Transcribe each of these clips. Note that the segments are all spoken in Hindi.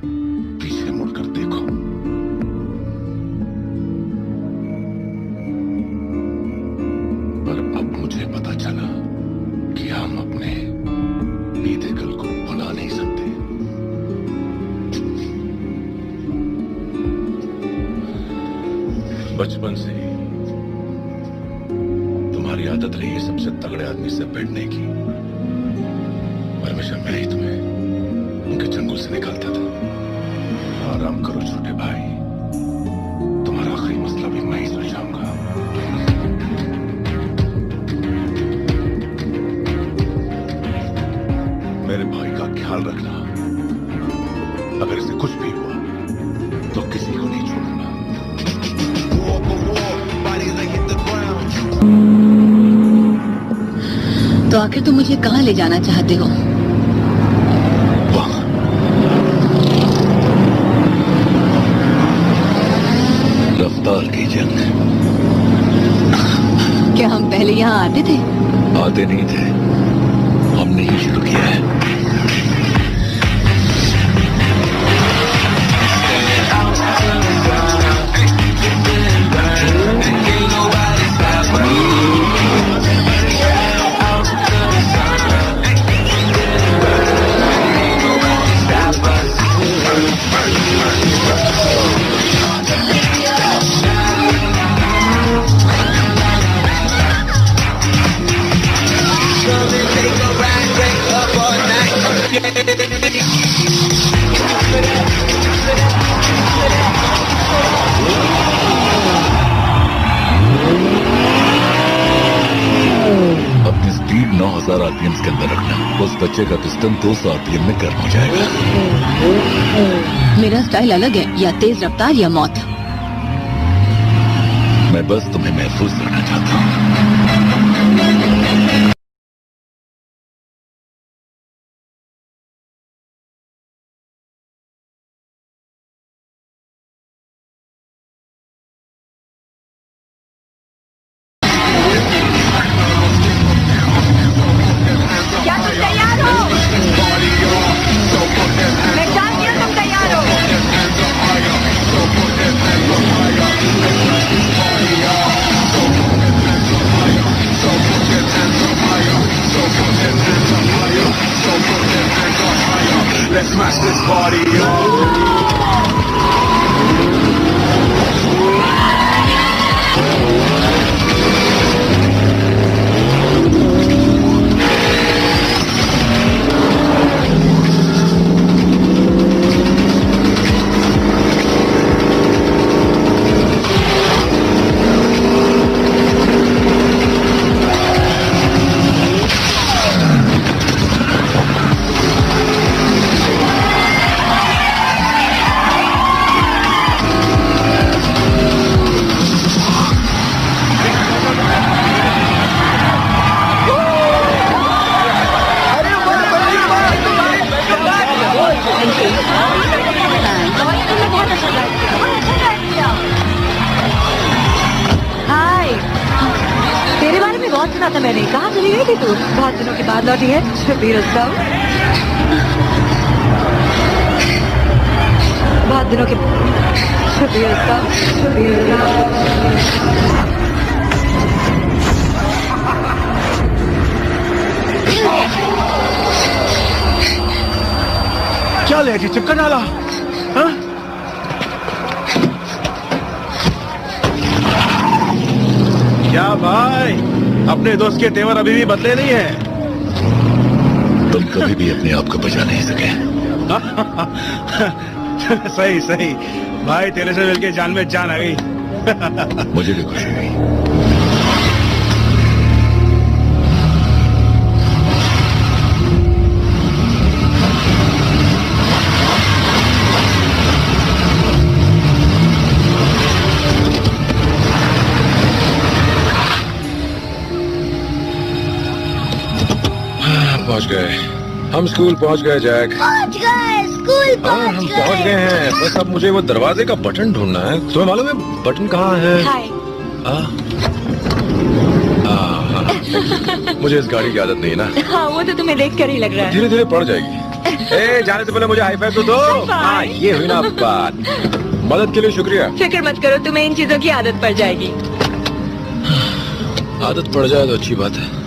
पीछे मुड़कर देखो। पर अब मुझे पता चला कि हम अपने बीते कल को भुला नहीं सकते। बचपन से ही तुम्हारी आदत रही है सबसे तगड़े आदमी से भिड़ने की। हमेशा मैं ही तुम्हें उनके चंगुल से निकालता था। आराम करो छोटे भाई, तुम्हारा आखिरी मसला भी मैं ही सुलझाऊंगा। मेरे भाई का ख्याल रखना, अगर इसे कुछ भी हुआ तो किसी को नहीं छोड़ना। तो आखिर तुम मुझे कहाँ ले जाना चाहते हो? रफ्तार की जंग। क्या हम पहले यहाँ आते थे? आते नहीं थे, हमने ही शुरू किया है। अपनी स्पीड 9000 आरपीएम के अंदर रखना। उस बच्चे का पिस्टन 200 आरपीएम में गर्म हो जाएगा। मेरा स्टाइल अलग है, या तेज रफ्तार या मौत। मैं बस तुम्हें महफूज रखना चाहता हूँ। क्या तुम तैयार हो? मैं जानती हूँ तुम तैयार हो। Let's smash this party up. हाय, तेरे बारे में बहुत सुना था मैंने। कहाँ चली गई थी तू? बहुत दिनों के बाद लौटी है। शबीर रुस्तम। बहुत दिनों के शबीर रुस्तम। शबीर रुस्तम। क्या ले जी, चिपका डाला? हाँ? क्या भाई, अपने दोस्त के तेवर अभी भी बदले नहीं है? तुम कभी भी अपने आप को बचा नहीं सके। सही सही भाई, तेरे से मिलके जान में जान आ गई। मुझे भी खुशी हुई। पहुंच गए हम, स्कूल पहुंच गए जैक। पहुंच गए, स्कूल पहुंच हम गए। पहुंच गए हैं। बस अब मुझे वो दरवाजे का बटन ढूंढना है। तुम्हें मालूम है बटन कहाँ है? हाय। हाँ। मुझे इस गाड़ी की आदत नहीं है ना। हाँ, वो तो तुम्हें देख कर ही लग रहा है। धीरे धीरे पड़ जाएगी। जाने से पहले मुझे हाई फाइव तो दो। हाँ, ये हुई ना बात। मदद के लिए शुक्रिया। फिक्र मत करो, तुम्हें इन चीजों की आदत पड़ जाएगी। आदत पड़ जाए तो अच्छी बात है।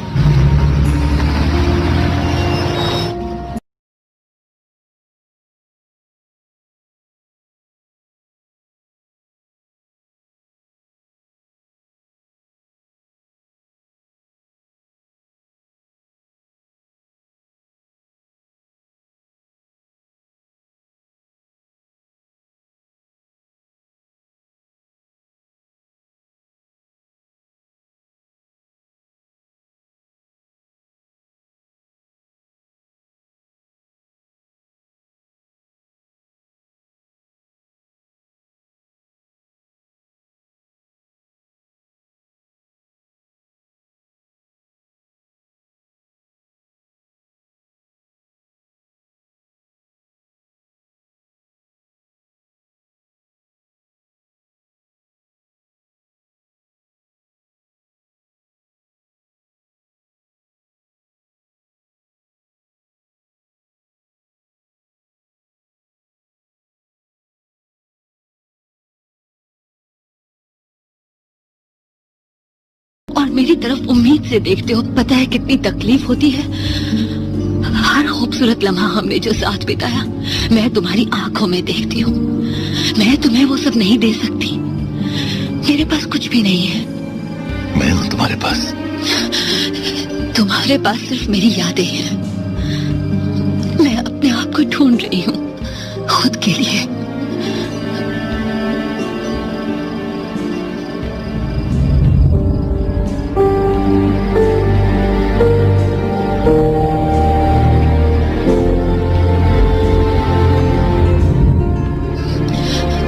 और मेरी तरफ उम्मीद से देखते हो। पता है कितनी तकलीफ होती है। हर खूबसूरत लम्हा हमने जो साथ बिताया, मैं तुम्हारी आंखों में देखती हूँ। मैं तुम्हें वो सब नहीं दे सकती। मेरे पास कुछ भी नहीं है। मैं हूं तुम्हारे पास। तुम्हारे पास सिर्फ मेरी यादें हैं। मैं अपने आप को ढूंढ रही हूँ, खुद के लिए।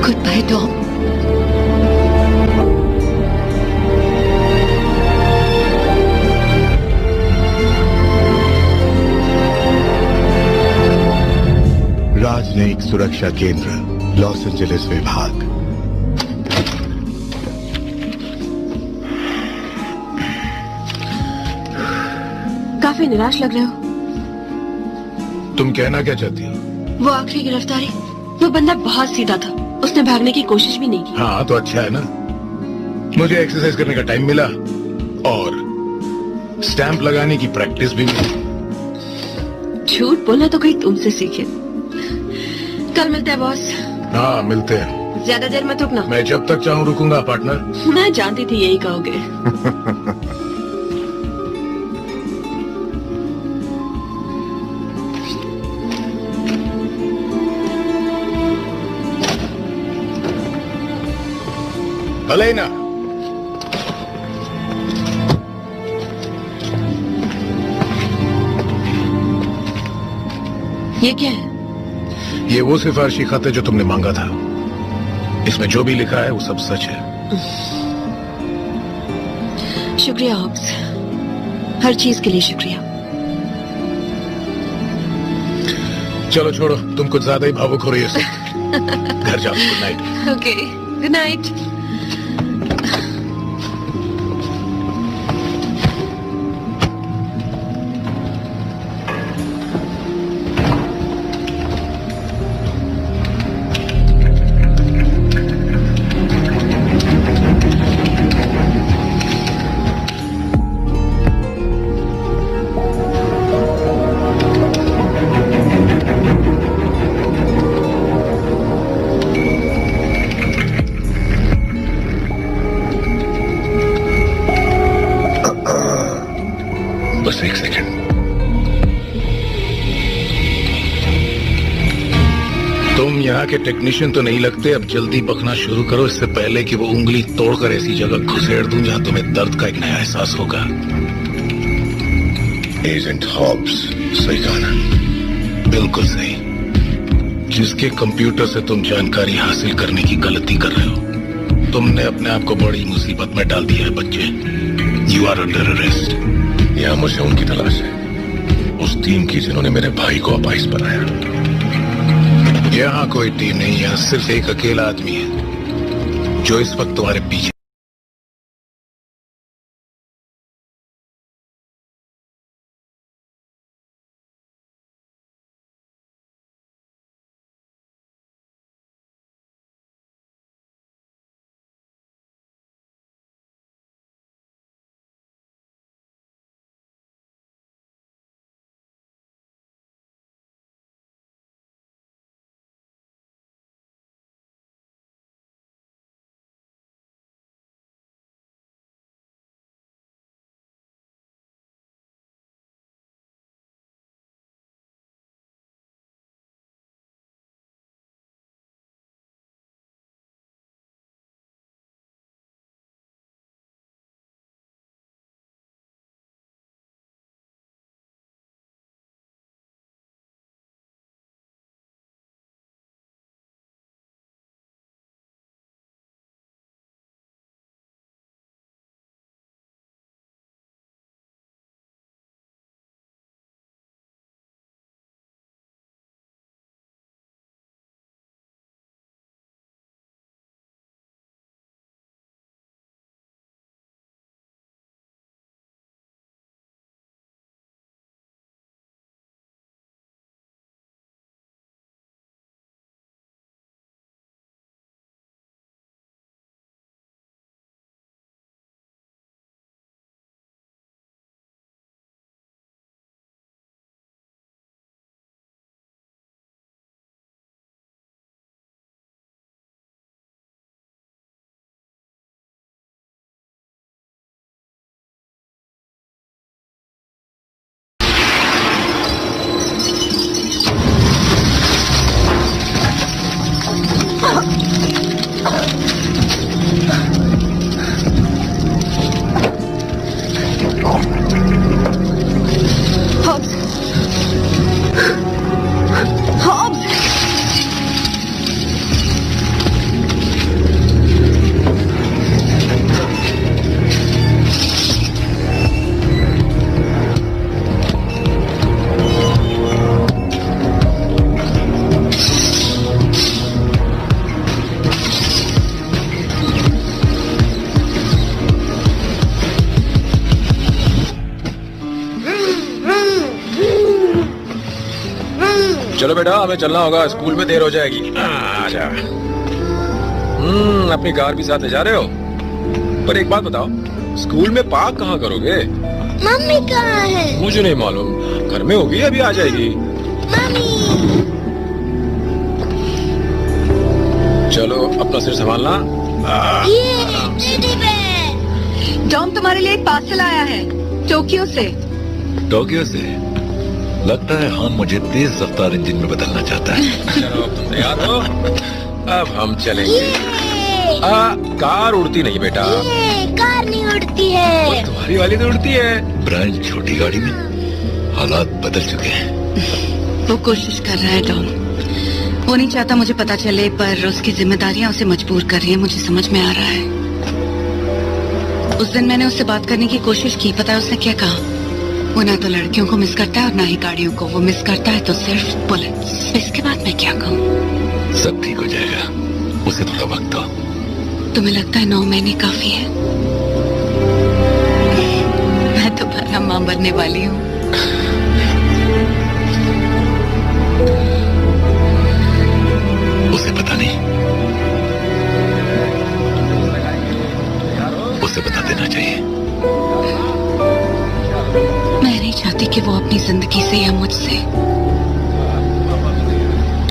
Good bye Tom. राजनयिक सुरक्षा केंद्र, लॉस एंजलिस विभाग। काफी निराश लग रहे हो। तुम कहना क्या चाहती हो? वो आखिरी गिरफ्तारी, वो बंदा बहुत सीधा था। उसने भागने की कोशिश भी नहीं की। हाँ तो अच्छा है ना, मुझे एक्सरसाइज करने का टाइम मिला और स्टैंप लगाने की प्रैक्टिस भी मिली। झूठ बोलना तो कहीं तुमसे सीखे। कल मिलते हैं बॉस। हाँ मिलते हैं। ज्यादा देर मत रुकना। मैं जब तक चाहूँ रुकूंगा पार्टनर। मैं जानती थी यही कहोगे। Elena! ये क्या है? ये वो सिफारिशी खत है जो तुमने मांगा था। इसमें जो भी लिखा है वो सब सच है। शुक्रिया हॉब्स, हर चीज के लिए शुक्रिया। चलो छोड़ो, तुम कुछ ज्यादा ही भावुक हो रही हो। घर जाओ। Good night. Okay, good night. बस एक सेकंड। तुम यहाँ के टेक्नीशियन तो नहीं लगते। अब जल्दी बकना शुरू करो, इससे पहले कि वो उंगली तोड़कर ऐसी जगह घुसेड़ दूं जहां तुम्हें दर्द का एक नया एहसास होगा। एजेंट हॉब्स, सही कहा ना? बिल्कुल सही। जिसके कंप्यूटर से तुम जानकारी हासिल करने की गलती कर रहे हो, तुमने अपने आप को बड़ी मुसीबत में डाल दिया है बच्चे। You are under arrest. यहाँ मुझे उनकी तलाश है, उस टीम की जिन्होंने मेरे भाई को अपाहिज बनाया। यहाँ कोई टीम नहीं, यहाँ सिर्फ एक अकेला आदमी है जो इस वक्त तुम्हारे पीछे बेटा, हमें चलना होगा, स्कूल में देर हो जाएगी। आजा। अपनी कार भी साथ ले जा रहे हो? पर एक बात बताओ, स्कूल में पार्क कहाँ करोगे? मम्मी कहाँ है? मुझे नहीं मालूम, घर में होगी, अभी आ जाएगी। मम्मी। चलो अपना सिर संभालना। ये टेडी बेयर। टॉम तुम्हारे लिए एक पार्सल आया है टोक्यो से। टोक्यो से? लगता है हान मुझे तेज रफ्तार इंजन में बदलना चाहता है। चलो अब तुम तैयार हो, अब हम चलेंगे। कार उड़ती नहीं बेटा। ये कार नहीं उड़ती है। तुम्हारी वाली तो उड़ती है। ब्रायन, छोटी गाड़ी में हालात बदल चुके हैं। वो कोशिश कर रहा है टॉम। वो नहीं चाहता मुझे पता चले, पर उसकी जिम्मेदारियां उसे मजबूर कर रही है, मुझे समझ में आ रहा है। उस दिन मैंने उससे बात करने की कोशिश की, पता है उसने क्या कहा? वो ना तो लड़कियों को मिस करता है और ना ही गाड़ियों को। वो मिस करता है तो सिर्फ बुलेट्स। इसके बाद मैं क्या कहूँ? सब ठीक हो जाएगा, उसे थोड़ा वक्त दो। तुम्हें लगता है 9 महीने काफी है? मैं दोबारा मां बनने वाली हूँ। उसे पता नहीं, उसे बता देना चाहिए। मैं नहीं चाहती कि वो अपनी जिंदगी से या मुझसे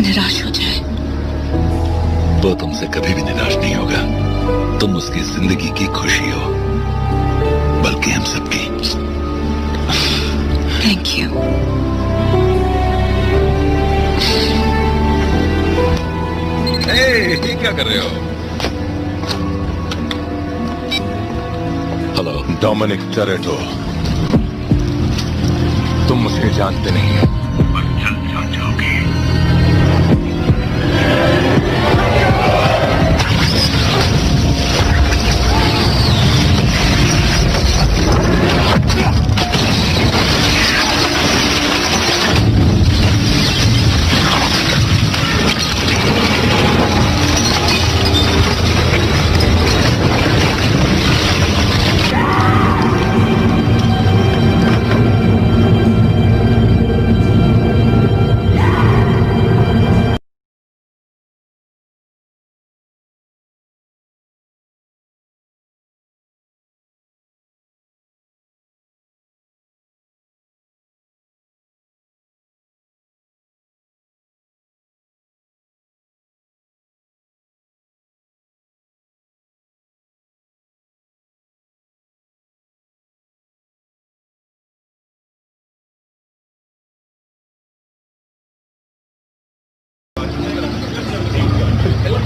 निराश हो जाए। वो तुमसे कभी भी निराश नहीं होगा। तुम उसकी जिंदगी की खुशी हो, बल्कि हम सबकी। Thank you. ये क्या कर रहे हो? हेलो, डोमिनिक टोरेटो, तुम मुझे जानते नहीं हो, पर जल्द जान जाओगे।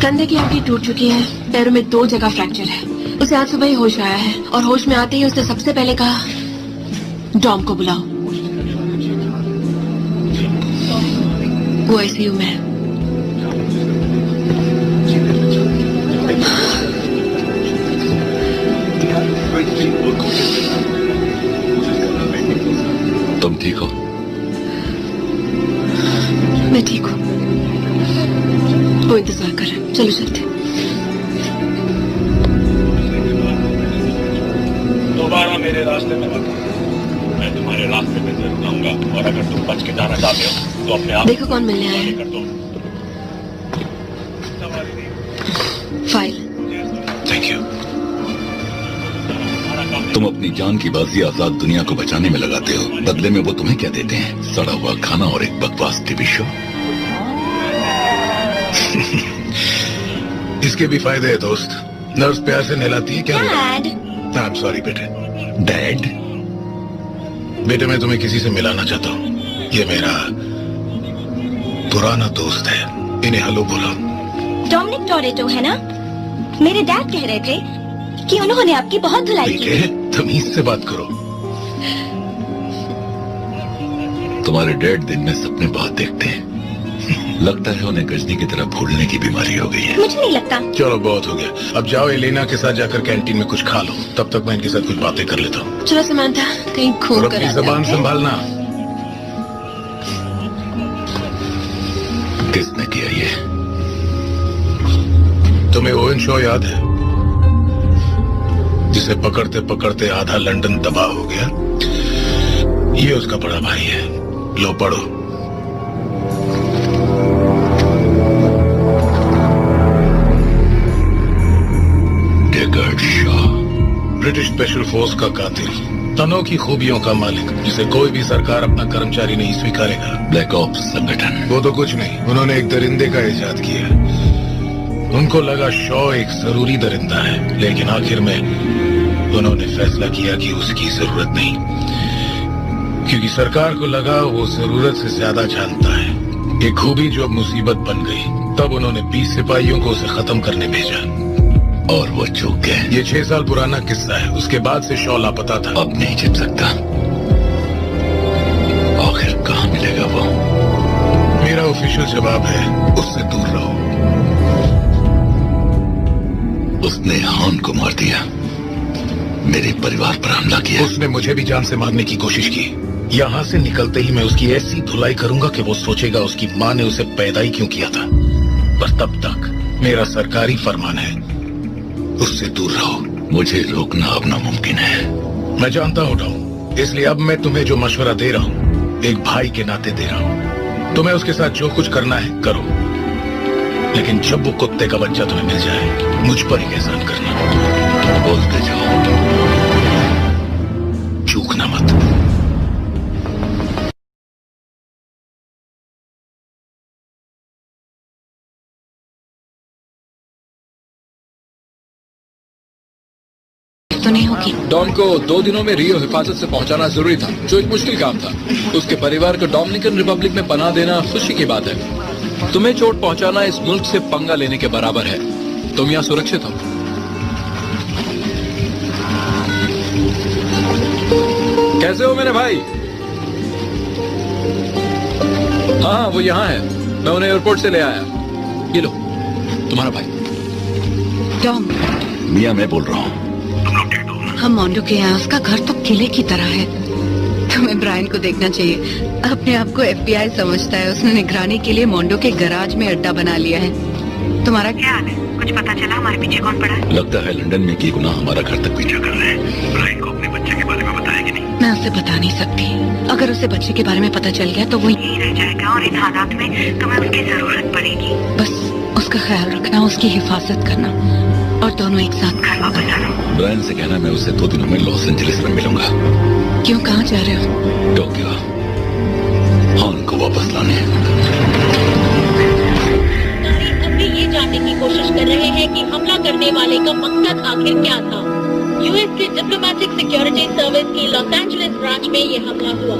कंधे की हड्डी टूट चुकी है, पैरों में 2 जगह फ्रैक्चर है। उसे आज सुबह ही होश आया है और होश में आते ही उसने सबसे पहले कहा, डॉम को बुलाओ। वो आईसीयू में है। तुम ठीक हो? मैं ठीक हूँ। वो इंतजार कर रहे हैं, चलो चलते। दोबारा मेरे रास्ते में मत आना। मैं तुम्हारे रास्ते में जरूर आऊंगा, और अगर तुम बच के जाना चाहते हो तो अपने आप देखो कौन मिलने आया है। कर दो। फाइल। Thank you. तुम अपनी जान की बाजी आजाद दुनिया को बचाने में लगाते हो, बदले में वो तुम्हें क्या देते हैं? सड़ा हुआ खाना और एक बकवास टीवी शो। इसके भी फायदे है दोस्त। नर्स प्यार से नहलाती है। क्या डैड। आई एम सॉरी बेटे। डैड? बेटे मैं तुम्हें किसी से मिलाना चाहता हूँ। ये मेरा पुराना दोस्त है, इन्हें हेलो बोलो। डोमिनिक टोरेटो है ना? मेरे डैड कह रहे थे कि उन्होंने आपकी बहुत धुलाई की। तमीज से बात करो। तुम्हारे डैड दिन में सपने बहुत देखते हैं। लगता है उन्हें गजनी की तरह भूलने की बीमारी हो गई है। मुझे नहीं लगता। चलो बहुत हो गया, अब जाओ एलेना के साथ जाकर कैंटीन में कुछ खा लो, तब तक मैं इनके साथ कुछ बातें कर लेता हूँ। चलो समांथा, कहीं और घूम अपनी कर जबान संभालना। किसने किया ये? तुम्हें ओवन शो याद है, जिसे पकड़ते पकड़ते आधा लंदन तबाह हो गया? ये उसका बड़ा भाई है। लो पढ़ो। स्पेशल फोर्स का कातिल, अनोखी खूबियों का मालिक, जिसे कोई भी सरकार अपना कर्मचारी नहीं स्वीकारेगा। ब्लैक ऑप्स संगठन। वो तो कुछ नहीं, उन्होंने एक दरिंदे का इजाद किया। उनको लगा शॉ एक जरूरी दरिंदा है, लेकिन आखिर में उन्होंने फैसला किया कि उसकी जरूरत नहीं, क्योंकि सरकार को लगा वो जरूरत से ज्यादा जानता है। एक खूबी जो अब मुसीबत बन गई, तब उन्होंने 20 सिपाहियों को उसे खत्म करने भेजा। और वो चूक गए। ये 6 साल पुराना किस्सा है। उसके बाद से शॉ लापता था। अब नहीं छिप सकता। आखिर कहाँ मिलेगा वो? मेरा ऑफिशियल जवाब है, उससे दूर रहो। उसने हान को मार दिया, मेरे परिवार पर हमला किया। उसने मुझे भी जान से मारने की कोशिश की। यहाँ से निकलते ही मैं उसकी ऐसी धुलाई करूंगा कि वो सोचेगा उसकी माँ ने उसे पैदा ही क्यों किया था। पर तब तक मेरा सरकारी फरमान है, उससे दूर रहो। मुझे रोकना अब नामुमकिन है। मैं जानता हूँ टॉम, इसलिए अब मैं तुम्हें जो मशवरा दे रहा हूँ, एक भाई के नाते दे रहा हूँ। तुम्हें उसके साथ जो कुछ करना है करो, लेकिन जब वो कुत्ते का बच्चा तुम्हें मिल जाए, मुझ पर एक एहसान करना। बोलते जाओ, चूकना मत। तो नहीं होगी। डॉन को 2 दिनों में रियो हिफाजत से पहुंचाना जरूरी था, जो एक मुश्किल काम था। उसके परिवार को डोमिनिकन रिपब्लिक में पनाह देना खुशी की बात है। तुम्हें चोट पहुंचाना इस मुल्क से पंगा लेने के बराबर है। तुम यहाँ सुरक्षित हो। कैसे हो मेरे भाई? हाँ, वो यहाँ है। मैं उन्हें एयरपोर्ट से ले आया। ये लो, तुम्हारा भाई। टॉम, मियाँ मैं बोल रहा हूँ। हम मोंडो के यहाँ, उसका घर तो किले की तरह है। तुम्हें ब्रायन को देखना चाहिए। अपने आप को FBI समझता है। उसने निगरानी के लिए मोंडो के गैराज में अड्डा बना लिया है। तुम्हारा क्या हाल है? कुछ पता चला हमारे पीछे कौन पड़ा है? लगता है लंदन में की गुनाह हमारा घर तक पीछा कर रहे हैं। ब्रायन को अपने बच्चे के बारे में बताया कि नहीं? मैं उसे बता नहीं सकती। अगर उसे बच्चे के बारे में पता चल गया तो वो यहीं रह जाएगा, और इन हालात में तुम्हें उसकी जरूरत पड़ेगी। बस उसका ख्याल रखना, उसकी हिफाजत करना, और दोनों एक साथ घर वापस आना। ब्रायन से कहना मैं उससे 2 दिनों में लॉस एंजलिस में मिलूंगा। क्यों, कहाँ जा रहे हो? टोक्यो, हान को वापस लाने। अभी ये जानने की कोशिश कर रहे हैं कि हमला करने वाले का मकसद आखिर क्या था। यूएस के डिप्लोमेटिक सिक्योरिटी सर्विस की लॉस एंजलिस ब्रांच में ये हमला हुआ।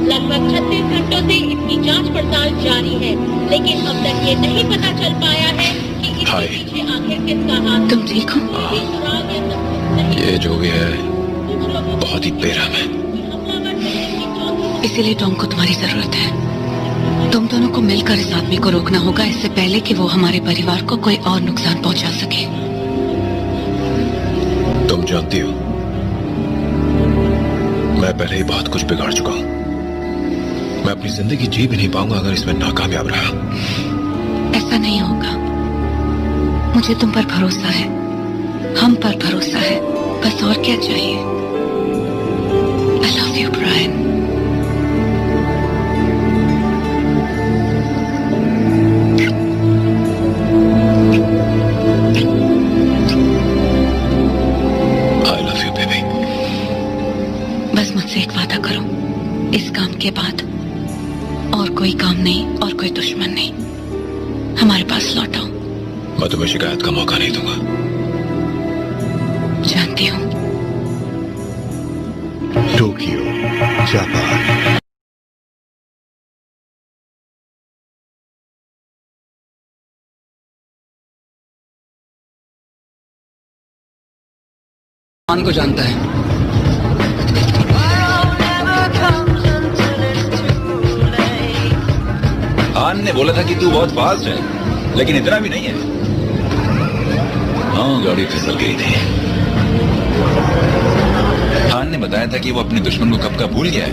लगभग 36 घंटों से इसकी जांच पड़ताल जारी है, लेकिन अब तक ये नहीं पता चल पाया है कि इसके पीछे आखिर किसका हाथ। तुम ठीक हो? ये जो भी है बहुत ही बेरहम है। इसीलिए टॉम को तुम्हारी जरूरत है। तुम दोनों को मिलकर इस आदमी को रोकना होगा, इससे पहले कि वो हमारे परिवार को कोई और नुकसान पहुंचा सके। तुम जानती हो, मैं पहले ही बहुत कुछ बिगाड़ चुका हूं। मैं अपनी जिंदगी जी भी नहीं पाऊंगा अगर इसमें नाकामयाब रहा। ऐसा नहीं होगा। मुझे तुम पर भरोसा है, हम पर भरोसा है, बस और क्या चाहिए। I love you, Brian. I love you, baby. बस मुझसे एक वादा करो, इस काम के बाद और कोई काम नहीं और कोई दुश्मन नहीं। हमारे पास लौट आओ। मैं तुम्हें शिकायत का मौका नहीं दूंगा। जानती हूँ। Tokyo, Japan. हान को जानता है। हान ने बोला था कि तू बहुत फास्ट है, लेकिन इतना भी नहीं है। हाँ, गाड़ी फिसल गई थी। हान ने बताया था कि वो अपने दुश्मन को कब का भूल गया है।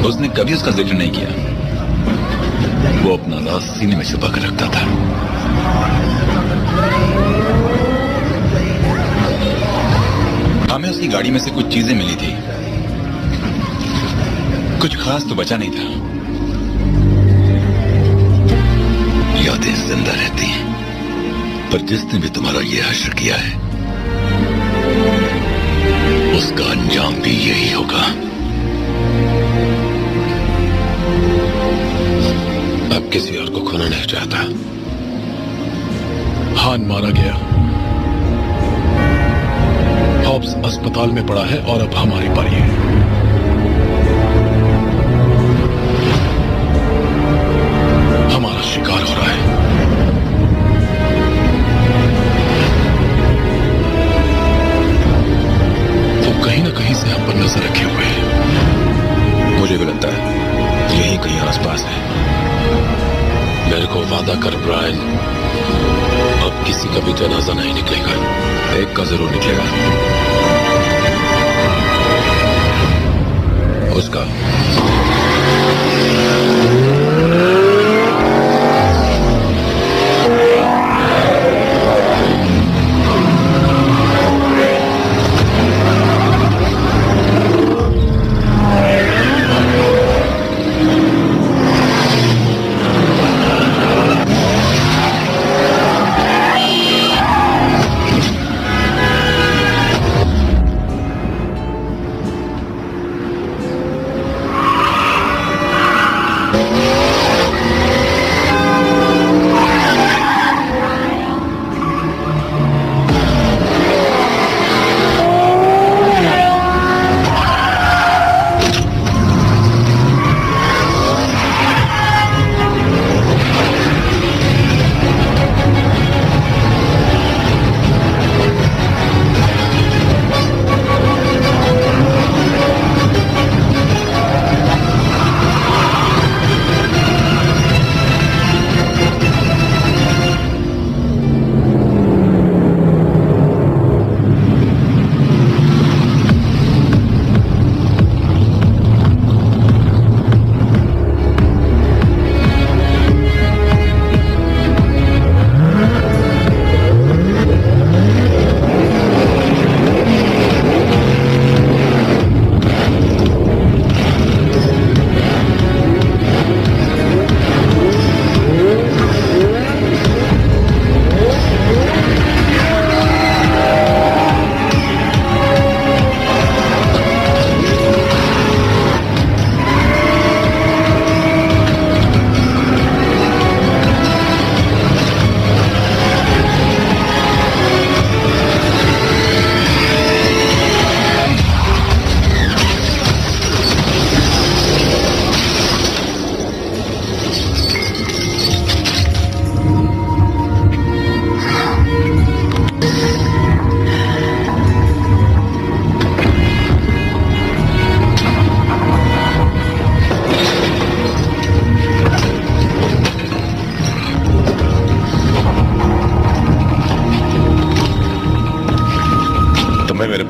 उसने कभी उसका जिक्र नहीं किया। वो अपना राज सीने में छुपा कर रखता था। हमें उसकी गाड़ी में से कुछ चीजें मिली थी। कुछ खास तो बचा नहीं था। यादें जिंदा रहती हैं, पर जिसने भी तुम्हारा ये हश्र किया है उसका अंजाम भी यही होगा। अब किसी और को खोना नहीं चाहता। हान मारा गया, हॉब्स अस्पताल में पड़ा है और अब हमारी पारी है। हमारा शिकार हो रहा है। वो कहीं ना कहीं से हम पर नजर रखे हुए हैं। मुझे भी लगता है यही कहीं आसपास है। मेरे को वादा कर ब्रायन, अब किसी का भी जनाजा नहीं निकलेगा। एक का जरूर निकलेगा, उसका।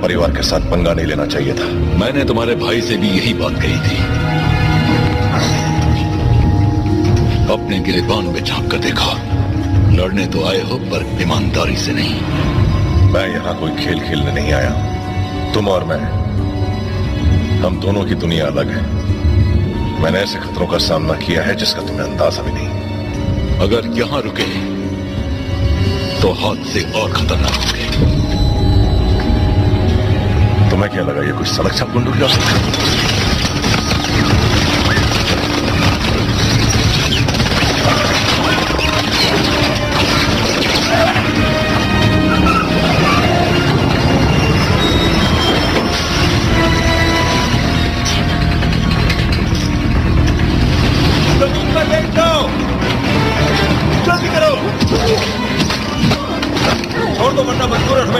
परिवार के साथ पंगा नहीं लेना चाहिए था। मैंने तुम्हारे भाई से भी यही बात कही थी। अपने गिरेबान में झांक कर देखा। लड़ने तो आए हो पर ईमानदारी से नहीं। मैं यहाँ कोई खेल खेलने नहीं आया। तुम और मैं, हम दोनों की दुनिया अलग है। मैंने ऐसे खतरों का सामना किया है जिसका तुम्हें अंदाजा भी नहीं। अगर यहाँ रुके तो हाथ से और खतरनाक होंगे। तुम्हें क्या लगा ये कुछ सड़क छाप गुंडू जा सकता है?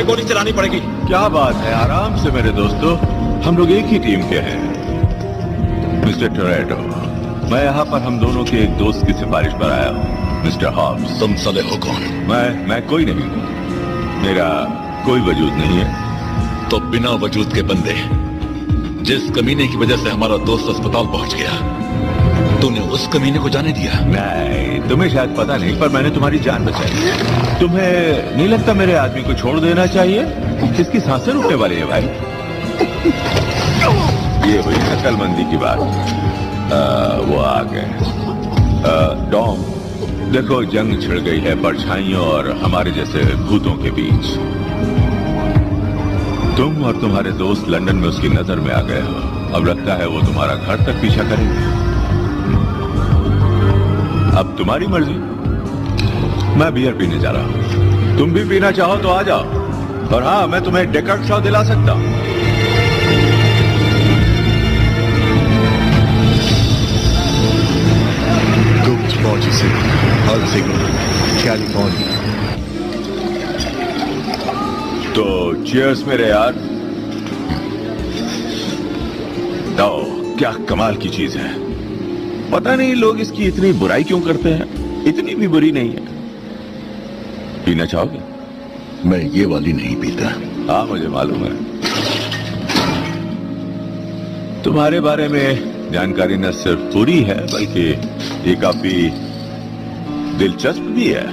गोली चलानी पड़ेगी। क्या बात है, आराम से मेरे दोस्तों, हम लोग एक ही टीम के हैं। मिस्टर टोरेटो, मैं यहाँ पर हम दोनों के एक दोस्त की सिफारिश पर आया हूँ। Mister Hobbs. तुम साले हो कौन? मैं कोई नहीं हूँ, मेरा कोई वजूद नहीं है। तो बिना वजूद के बंदे, जिस कमीने की वजह से हमारा दोस्त अस्पताल पहुंच गया, तूने उस कमीने को जाने दिया? नहीं, तुम्हें शायद पता नहीं, पर मैंने तुम्हारी जान बचाई। तुम्हें नहीं लगता मेरे आदमी को छोड़ देना चाहिए? किसकी सांसें रुकने वाली है भाई? ये हुई अक्लमंदी की बात। वो आ गए। डॉम, देखो जंग छिड़ गई है परछाइयों और हमारे जैसे भूतों के बीच। तुम और तुम्हारे दोस्त लंदन में उसकी नजर में आ गए हो। अब लगता है वो तुम्हारा घर तक पीछा करेंगे। अब तुम्हारी मर्जी। मैं बियर पीने जा रहा हूं। तुम भी पीना चाहो तो आ जाओ। और हाँ, मैं तुम्हें डेकर्ट शॉ दिला सकता हूं। कैलिफोर्निया। तो चीयर्स मेरे यार। तो क्या कमाल की चीज है। पता नहीं लोग इसकी इतनी बुराई क्यों करते हैं। इतनी भी बुरी नहीं है। पीना चाहोगे? मैं ये वाली नहीं पीता। हाँ, मुझे मालूम है। तुम्हारे बारे में जानकारी न सिर्फ पूरी है बल्कि ये काफी दिलचस्प भी है।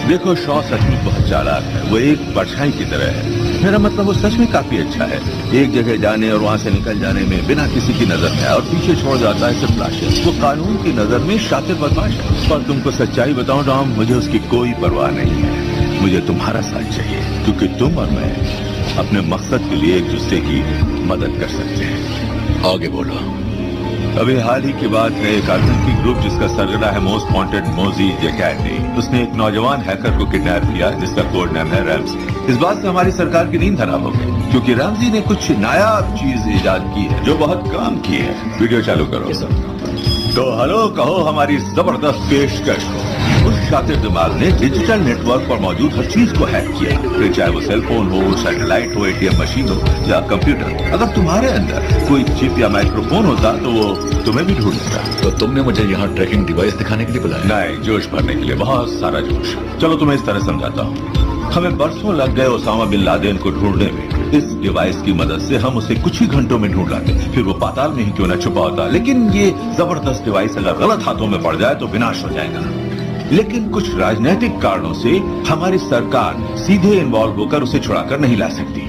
देखो, शॉ सचमुच बहुत चालाक है। वो एक परछाई की तरह है। मेरा मतलब वो सच में काफी अच्छा है। एक जगह जाने और वहां से निकल जाने में बिना किसी की नजर में और पीछे छोड़ जाता है सिर्फ लाशें। वो कानून की नजर में शातिर बदमाश है। पर तुमको सच्चाई बताऊं टॉम, मुझे उसकी कोई परवाह नहीं है। मुझे तुम्हारा साथ चाहिए क्योंकि तुम और मैं अपने मकसद के लिए एक दूसरे की मदद कर सकते हैं। आगे बोलो। अभी हाल ही की बात है, एक आतंकी ग्रुप जिसका सरगना है मोस्ट वांटेड मोजी जैकेटी, उसने एक नौजवान हैकर को किडनैप किया जिसका कोड नाम है रैमजी। इस बात से हमारी सरकार की नींद हराम हो गई क्योंकि रैमजी ने कुछ नायाब चीज इजाद की है जो बहुत काम की है। वीडियो चालू करो। तो हेलो कहो हमारी जबरदस्त पेशकश को। उस शातिर दिमाग ने डिजिटल नेटवर्क पर मौजूद हर चीज को हैक किया, फिर चाहे वो सेलफोन हो, सैटेलाइट हो, एटीएम मशीन हो या कंप्यूटर। अगर तुम्हारे अंदर कोई चिप या माइक्रोफोन होता तो वो तुम्हें भी ढूंढता। तो तुमने मुझे यहाँ ट्रैकिंग डिवाइस दिखाने के लिए बुलाया? नहीं, जोश भरने के लिए, बहुत सारा जोश। चलो तुम्हें इस तरह समझाता हूँ। हमें बरसों लग गए ओसामा बिन लादेन को ढूंढने में। इस डिवाइस की मदद से हम उसे कुछ ही घंटों में ढूंढ लाते, फिर वो पाताल में ही क्यों न छुपा होता। लेकिन ये जबरदस्त डिवाइस अगर गलत हाथों में पड़ जाए तो विनाश हो जाएगा। लेकिन कुछ राजनीतिक कारणों से हमारी सरकार सीधे इन्वॉल्व होकर उसे छुड़ाकर नहीं ला सकती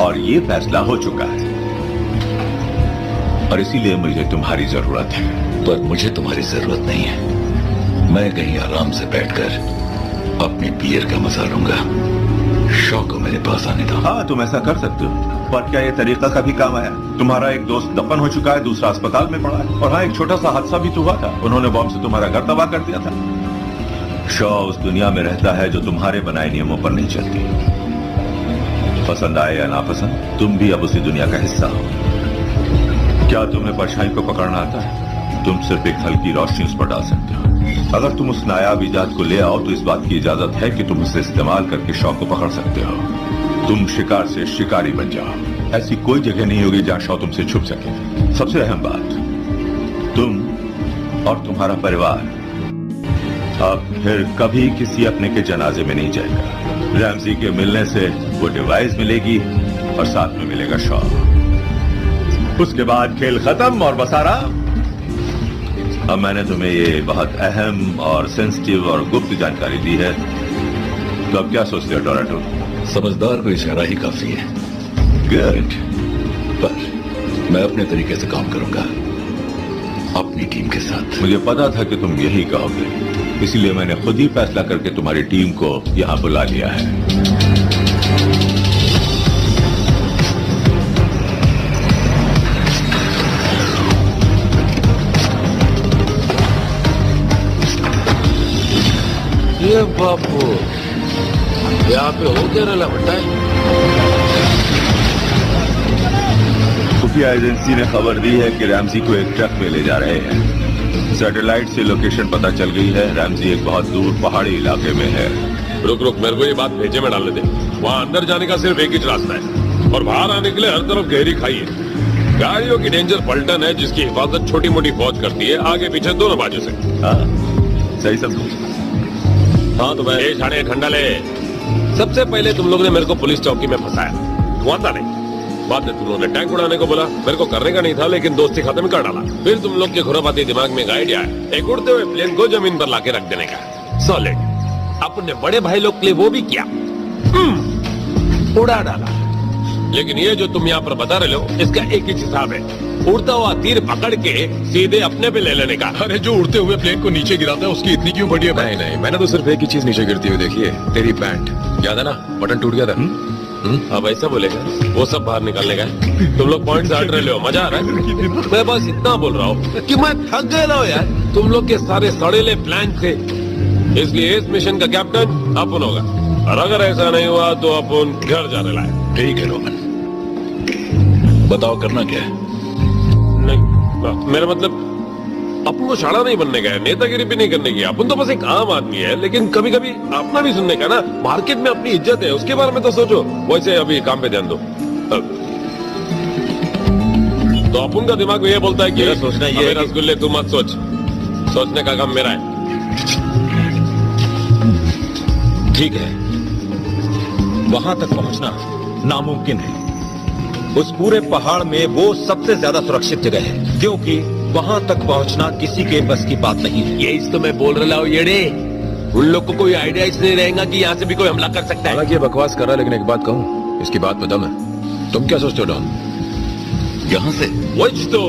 और ये फैसला हो चुका है और इसीलिए मुझे तुम्हारी जरूरत है। पर मुझे तुम्हारी जरूरत नहीं है। मैं कहीं आराम से बैठकर अपनी बियर का मजा लूंगा। शॉ को मेरे पास आने दो। हाँ, तुम ऐसा कर सकते हो। पर क्या ये तरीका कभी काम आया? तुम्हारा एक दोस्त दफन हो चुका है, दूसरा अस्पताल में पड़ा है और हाँ, एक छोटा सा हादसा भी तो हुआ था। उन्होंने बॉम्ब से तुम्हारा घर तबाह कर दिया था। शॉ उस दुनिया में रहता है जो तुम्हारे बनाए नियमों पर नहीं चलती। पसंद आए या नापसंद, तुम भी अब उसी दुनिया का हिस्सा हो। क्या तुम्हें परछाई को पकड़ना आता है? तुम सिर्फ एक हल्की रोशनी उस पर डाल सकते हो। अगर तुम उस नायाब इजाद को ले आओ तो इस बात की इजाजत है कि तुम उसे इस्तेमाल करके शॉ को पकड़ सकते हो। तुम शिकार से शिकारी बन जाओ। ऐसी कोई जगह नहीं होगी जहां शॉ तुमसे छुप सके। सबसे अहम बात, तुम और तुम्हारा परिवार अब फिर कभी किसी अपने के जनाजे में नहीं जाएगा। रैमजी के मिलने से वो डिवाइस मिलेगी और साथ में मिलेगा शॉ। उसके बाद खेल खत्म और बस आराम। अब मैंने तुम्हें ये बहुत अहम और सेंसिटिव और गुप्त जानकारी दी है, तो अब क्या सोचते हो टोरेटो? समझदार को इशारा ही काफी है। गुड। पर मैं अपने तरीके से काम करूंगा, अपनी टीम के साथ। मुझे पता था कि तुम यही कहोगे, इसलिए मैंने खुद ही फैसला करके तुम्हारी टीम को यहां बुला लिया है। ये बापू, यहाँ पे हो क्या रहा बेटा? खुफिया एजेंसी ने खबर दी है कि रैमजी को एक ट्रक में ले जा रहे हैं। सैटेलाइट से लोकेशन पता चल गई है। रैमजी एक बहुत दूर पहाड़ी इलाके में है। रुक रुक, मेरे को ये बात भेजे में डालने दे। वहाँ अंदर जाने का सिर्फ एक ही रास्ता है और बाहर आने के लिए हर तरफ गहरी खाई है। गाड़ियों की डेंजर पलटन है जिसकी हिफाजत छोटी मोटी फौज करती है, आगे पीछे दोनों बाजू से। हाँ, सही समझो। हाँ तो मैं ये छाने ठंडा ले। सबसे पहले तुम लोग ने मेरे को पुलिस चौकी में फंसाया, हुआ था नहीं? बाद में तुम लोगों ने टैंक उड़ाने को बोला, मेरे को करने का नहीं था लेकिन दोस्ती खत्म कर डाला। फिर तुम लोग के खुरापाती दिमाग में एक आइडिया है, एक उड़ते हुए प्लेन को जमीन पर लाके रख देने का। सॉलिड। अपने बड़े भाई लोग के लिए वो भी किया, उड़ा डाला। लेकिन ये जो तुम यहाँ पर बता रहे हो, इसका एक ही हिसाब है। उड़ता हुआ तीर पकड़ के सीधे अपने पे ले लेने का। अरे जो उड़ते हुए प्लेन को नीचे गिराता है उसकी इतनी क्यों बड़ी है? नहीं नहीं, मैंने तो सिर्फ एक ही चीज नीचे गिरती हुई देखी है, तेरी पैंट। याद है ना, बटन टूट गया था। अब ऐसा बोलेगा, वो सब बाहर निकालने का। तुम लोग पॉइंट से हट रहे हो, मजा आ रहा है। मैं बस इतना बोल रहा हूँ कि मैं थक गया हो यार तुम लोग के सारे सड़ेले प्लान से। इसलिए इस मिशन का कैप्टन अपन होगा, और अगर ऐसा नहीं हुआ तो अपन घर जाने लाए। ठीक है रोमन, बताओ करना क्या है? नहीं, मेरा मतलब अपन को शाड़ा नहीं बनने का है, नेतागिरी भी नहीं करने की। अपन तो बस एक आम आदमी है, लेकिन कभी कभी अपना भी सुनने का ना। मार्केट में अपनी इज्जत है, उसके बारे में तो सोचो। वैसे अभी काम पे ध्यान दो। तो अपन का दिमाग ये बोलता है कि सोचना ये है रसगुल्ले तू मत सोच, सोचने का काम मेरा है। ठीक है, वहां तक पहुंचना नामुमकिन है। उस पूरे पहाड़ में वो सबसे ज्यादा सुरक्षित जगह है, क्योंकि वहां तक पहुंचना किसी के बस की बात नहीं है। ये तो मैं बोल रहा हूँ येड़े, उन लोग को कोई आइडिया नहीं रहेगा कि यहाँ से भी कोई हमला कर सकता है। हालांकि ये बकवास कर रहा है, लेकिन एक बात कहूँ, इसकी बात में दम है। तुम क्या सोचते हो डॉन? यहाँ से वही तो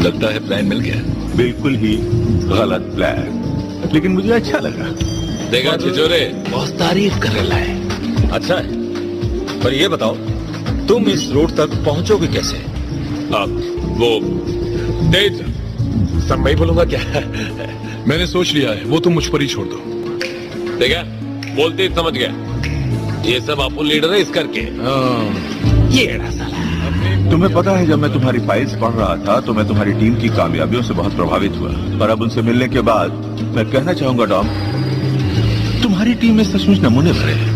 लगता है प्लान मिल गया। बिल्कुल ही गलत प्लान, लेकिन मुझे अच्छा लगा। देखा छिछोरे, बहुत तारीफ कर रहा है। अच्छा है, पर ये बताओ तुम इस रोड तक पहुंचोगे कैसे? अब वो तेज सब मैं ही बोलूंगा क्या? मैंने सोच लिया है, वो तुम मुझ पर ही छोड़ दो। देखा, बोलते ही समझ गया। ये सब अपन लीडर है इस करके। ये साला। तुम्हें पता है, जब मैं तुम्हारी फाइल्स पढ़ रहा था तो मैं तुम्हारी टीम की कामयाबियों से बहुत प्रभावित हुआ। पर अब उनसे मिलने के बाद मैं कहना चाहूंगा डॉम, तुम्हारी टीम में सचमुच नमूने भरे हैं।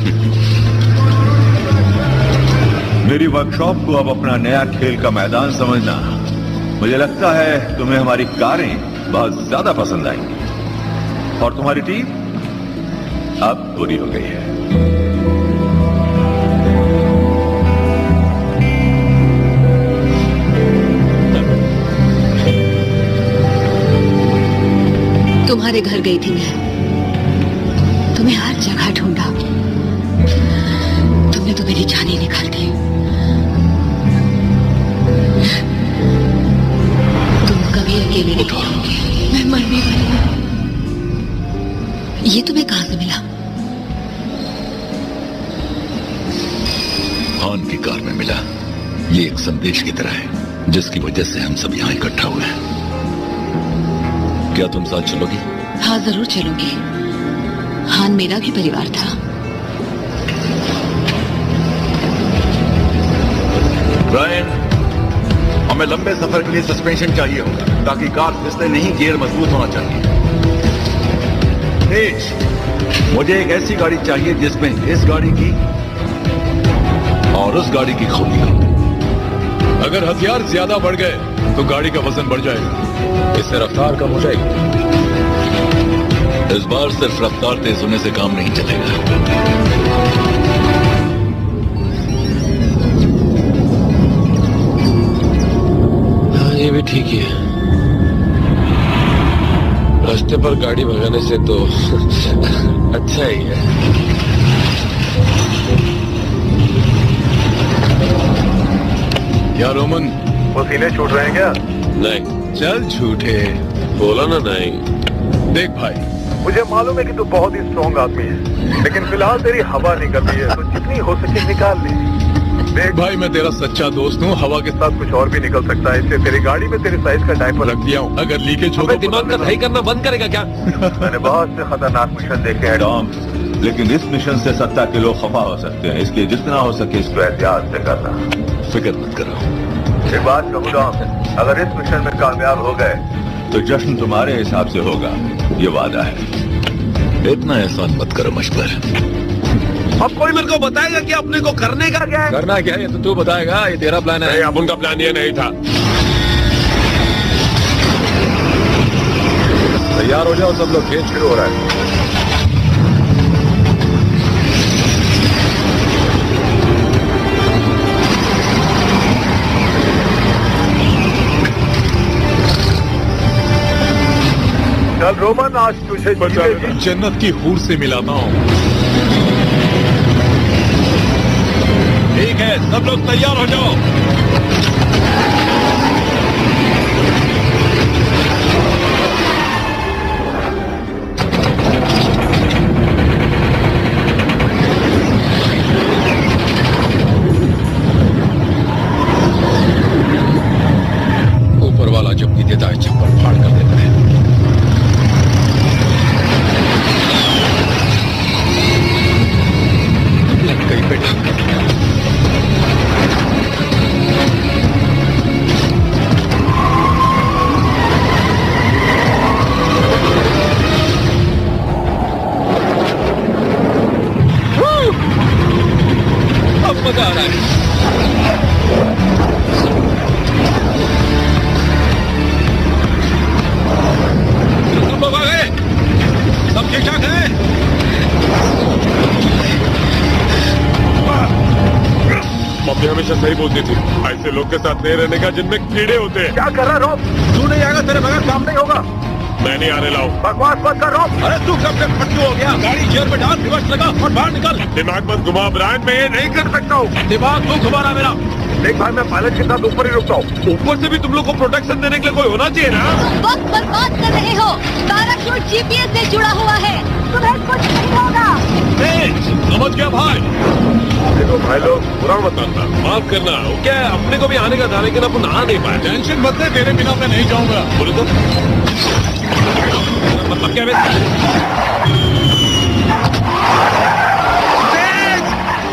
मेरी वर्कशॉप को अब अपना नया खेल का मैदान समझना। मुझे लगता है तुम्हें हमारी कारें बहुत ज्यादा पसंद आएंगी, और तुम्हारी टीम अब पूरी हो गई है। तुम्हारे घर गई थी मैं, तुम्हें हर जगह ढूंढा, तुमने तो मेरी जान ही निकाल दी। तुम कभी अकेले नहीं रहोगे, मैं मरने वाली हूँ। ये तुम्हें कहां से मिला? हान की कार में मिला। ये एक संदेश की तरह है, जिसकी वजह से हम सब यहाँ इकट्ठा हुए हैं। क्या तुम साथ चलोगी? हाँ जरूर चलूंगी। हान मेरा भी परिवार था। ब्रायन, हमें लंबे सफर के लिए सस्पेंशन चाहिए होगा, ताकि कार फिसले नहीं, गियर मजबूत होना चाहिए। तेज, मुझे एक ऐसी गाड़ी चाहिए जिसमें इस गाड़ी की और उस गाड़ी की खूबी हो। अगर हथियार ज्यादा बढ़ गए तो गाड़ी का वजन बढ़ जाएगा, इससे रफ्तार कम हो जाएगी। इस बार सिर्फ रफ्तार तेज होने से काम नहीं चलेगा। हाँ, ये भी ठीक ही है। रास्ते पर गाड़ी भगाने से तो अच्छा ही है। क्या रोमन, वो सीने छूट रहे हैं क्या? नहीं, चल झूठे, बोला ना नहीं। देख भाई, मुझे मालूम है कि तू बहुत ही स्ट्रॉन्ग आदमी है, लेकिन फिलहाल तेरी हवा निकल रही है, तो जितनी हो सके निकाल ले। देख भाई, मैं तेरा सच्चा दोस्त हूँ। हवा के साथ कुछ और भी निकल सकता है, इसलिए तेरी गाड़ी में तेरे साइज का डायपर रख दिया हूँ। अगर लीकेज हो तो दिमाग का सही करना बंद करेगा क्या? मैंने बहुत से खतरनाक मिशन देखे हैं डॉम, लेकिन इस मिशन से 70 किलो खफा हो सकते हैं, इसलिए जितना हो सके इसको एहतियात से करना। फिक्र मत करो। एक बात कहूँ डॉम, अगर इस मिशन में कामयाब हो गए तो जश्न तुम्हारे हिसाब से होगा, ये वादा है। इतना एहसान मत करो मुझ पर। अब कोई मेरे को बताएगा कि अपने को करने का क्या है? करना क्या है तो तू बताएगा, ये तेरा प्लान है। नहीं, अब उनका प्लान ये नहीं था। तैयार हो जाओ सब लोग, खेल शुरू हो रहा है। चल रोमन, आज तुझे जन्नत की हूर से मिलाता हूँ। ठीक है, सब लोग तैयार हो जाओ। सही बोलती थी, ऐसे लोग के साथ नहीं रहने का जिनमें कीड़े होते हैं। क्या कर रहा रोब? तू नहीं आएगा, तेरे बगैर काम नहीं होगा। मैं नहीं आने लाऊं। बकवास मत कर रोब। अरे तू कब तक पट्टू हो गया? गाड़ी गियर में डाल, रिवर्स लगा और बाहर निकल। दिमाग मत घुमा ब्रांड, मैं ये नहीं कर सकता हूँ। दिमाग तू घुमा रहा मेरा। देख भाई, मैं पायलट के साथ ऊपर ही रुकता हूँ। ऊपर से भी तुम लोग को प्रोटेक्शन देने के लिए कोई होना चाहिए ना। वक्त बर्बाद कर रहे हो। पैराशूट जीपीएस से जुड़ा हुआ है, तुम्हें कुछ नहीं होगा। समझ गया भाई। देखो भाई लोग, बुरा मत मानना, माफ करना। क्या है, अपने को भी आने का था लेकिन अपन आ नहीं पाए। टेंशन मत ले, तेरे बिना मैं नहीं जाऊंगा। बोले तो मतलब क्या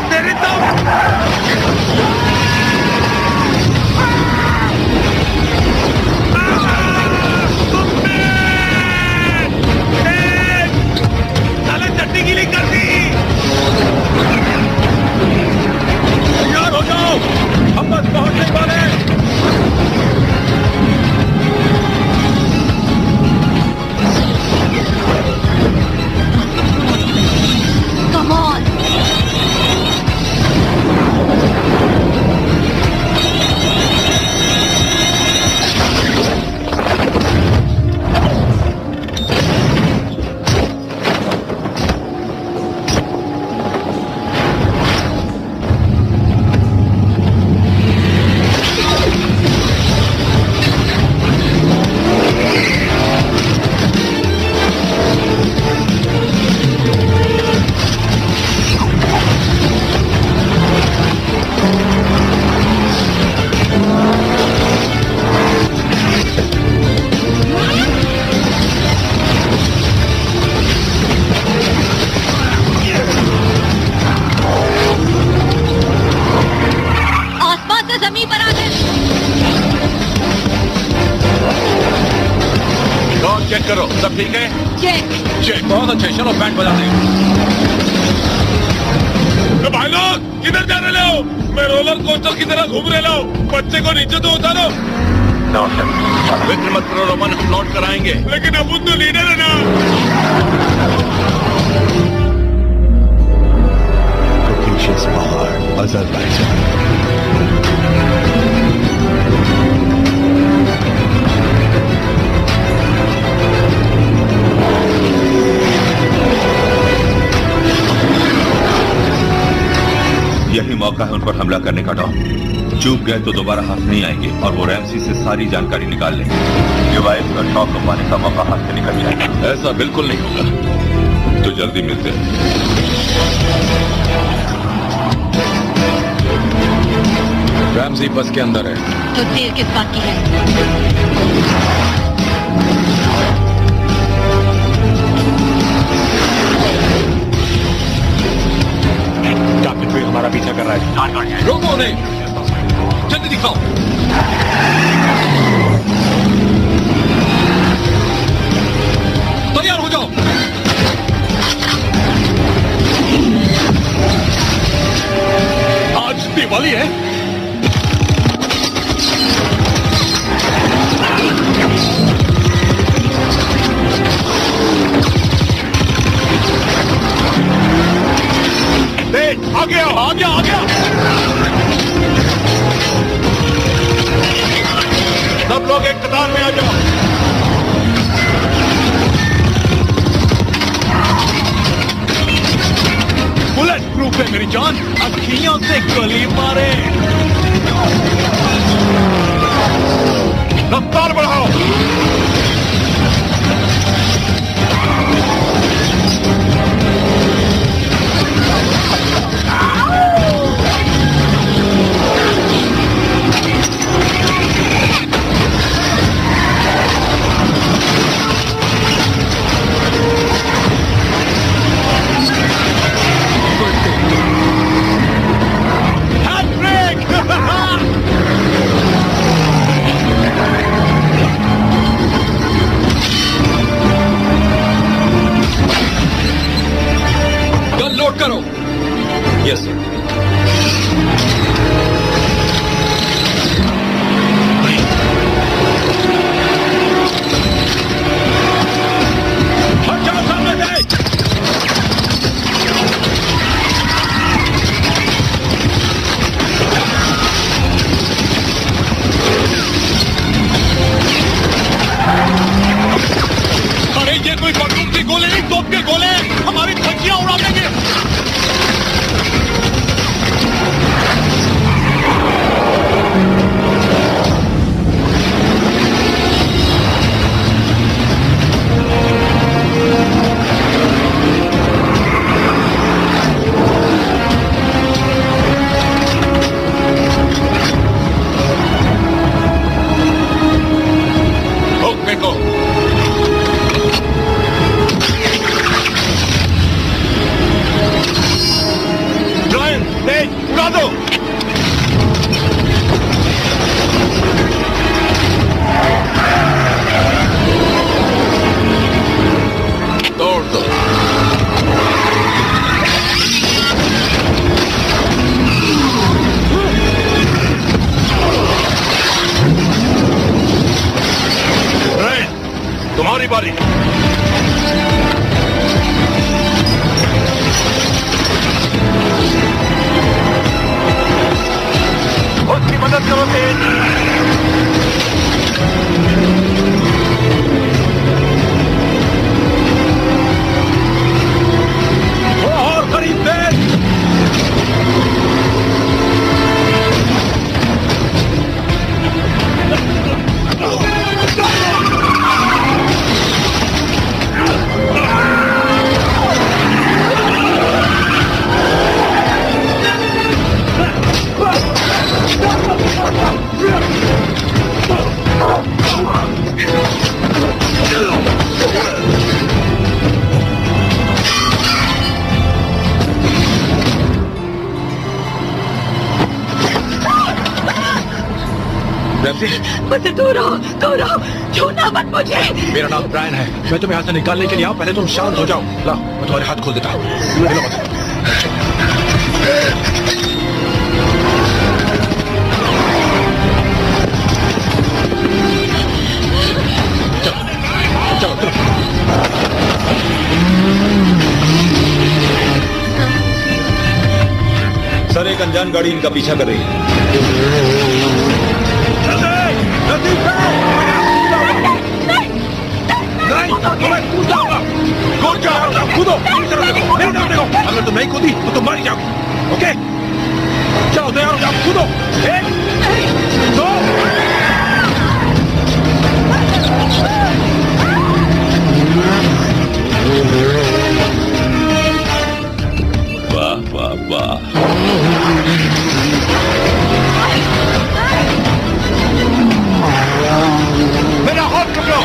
तेरी तो चट्टी गीली कर दी। तैयार हो जाओ, हम बस पहुंचने वाले हैं। Come on. चेक करो, सब ठीक है? चेक। बहुत अच्छे, चलो बैंड बजा दें। भाई लोग किधर जा रहे हो? मैं रोलर कोस्टर की तरह घूम रहे हो। बच्चे को नीचे तो उतारो। फिक्र मत करो रोमन, हम लौट कर आएंगे। लेकिन अपन तो लीडर है ना। कोकेशियस पहाड़, अज़रबैजान। यही मौका है उन पर हमला करने का डॉन। चूक गए तो दोबारा हाथ नहीं आएंगे और वो रैमसी से सारी जानकारी निकाल लेंगे। डिवाइस का शॉक पाने का मौका हाथ से निकल जाएगा। ऐसा बिल्कुल नहीं होगा। तो जल्दी मिलते हैं। रैमसी बस के अंदर है। तो देर किस बात की है? हमारा पीछा कर रहा है। रोको नहीं, जल्दी दिखाओ। तैयार हो जाओ। आज दिवाली है। आ गया, आ गया, आ गया। सब लोग एक कतार में आ जाओ। बुलेट प्रूफ है मेरी जान, अखियों से गोली मारे। तुम्हारी बारी। उसकी मदद करो तेज। और करीब तेज। मुझसे दूर हो, छूना मत मुझे। मेरा नाम ब्रायन है, मैं तुम्हें यहाँ से निकालने के लिए आऊँ। पहले तुम शांत हो जाओ। ला, मैं तुम्हारे हाथ खोल देता हूँ। सर, एक अनजान गाड़ी इनका पीछा कर रही है। कूदो, अगर तुम नहीं कूदी तो तुम मर जाओगे। ओके, चलो तैयार हो जाओ, कूदो। 1 2। वाह वाह वाह। मेरा हाथ पकड़ो।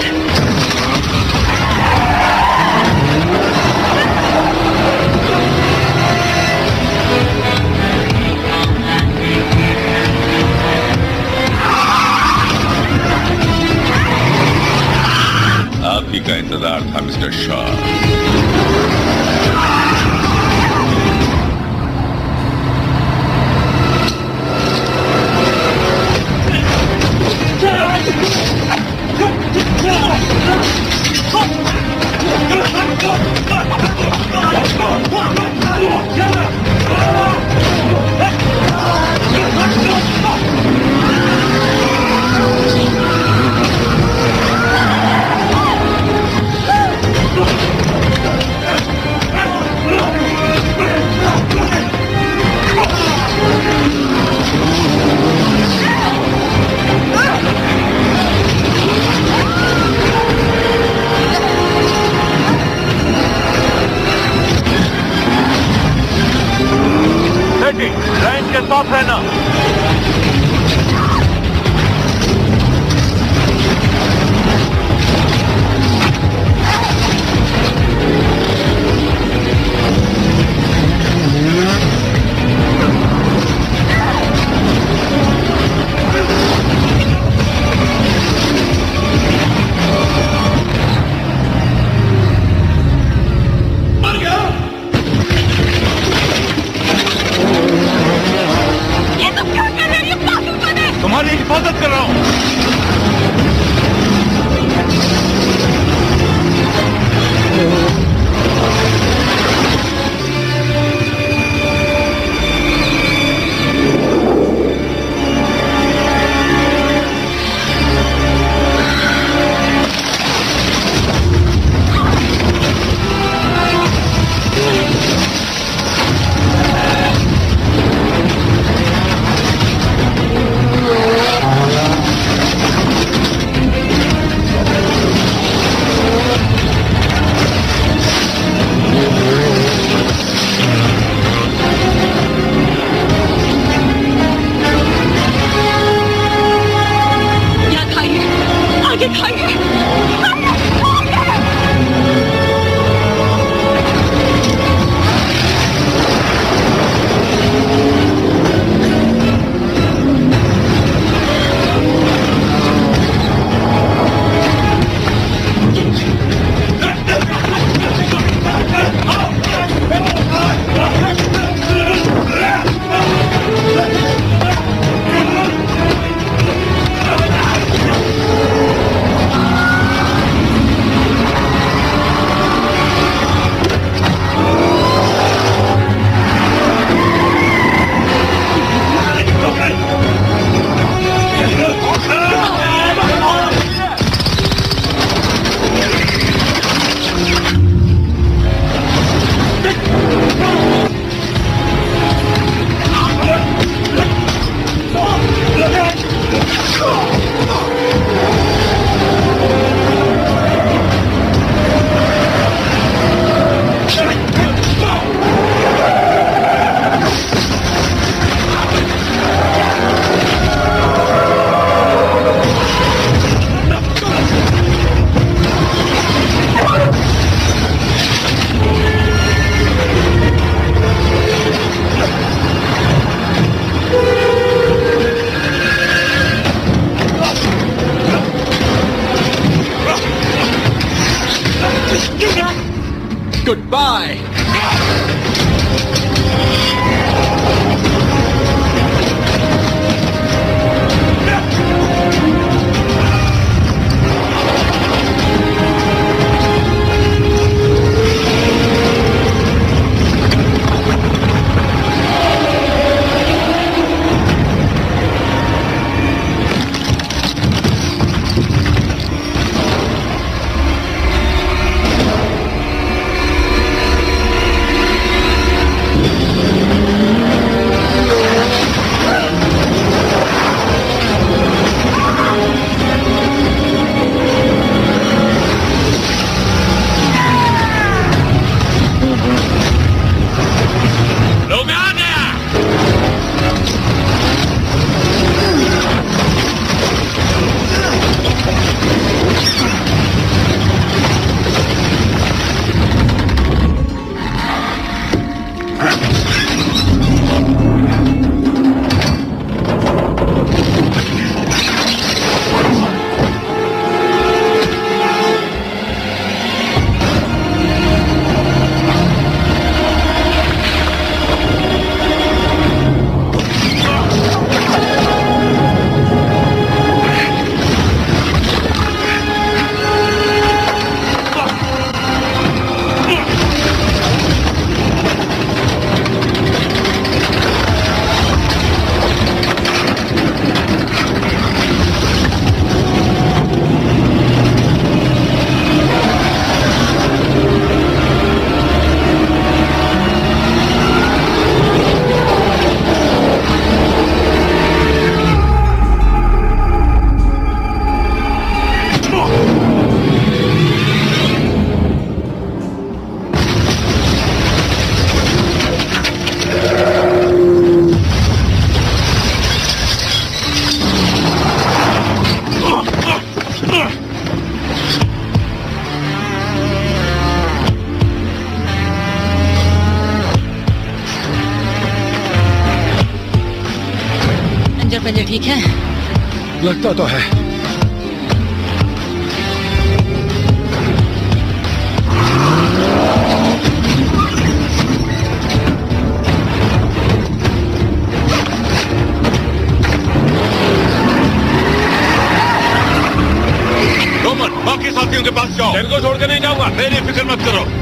आप ही का इंतजार था मिस्टर शाह। लाइन के साथ रहना। तुम्हारी हिफाजत कर रहा हूं। Good bye. ठीक है? लगता तो है। रोमन, बाकी साथियों के पास जाओ। इनको छोड़ के नहीं जाऊंगा। मेरी फिक्र मत करो।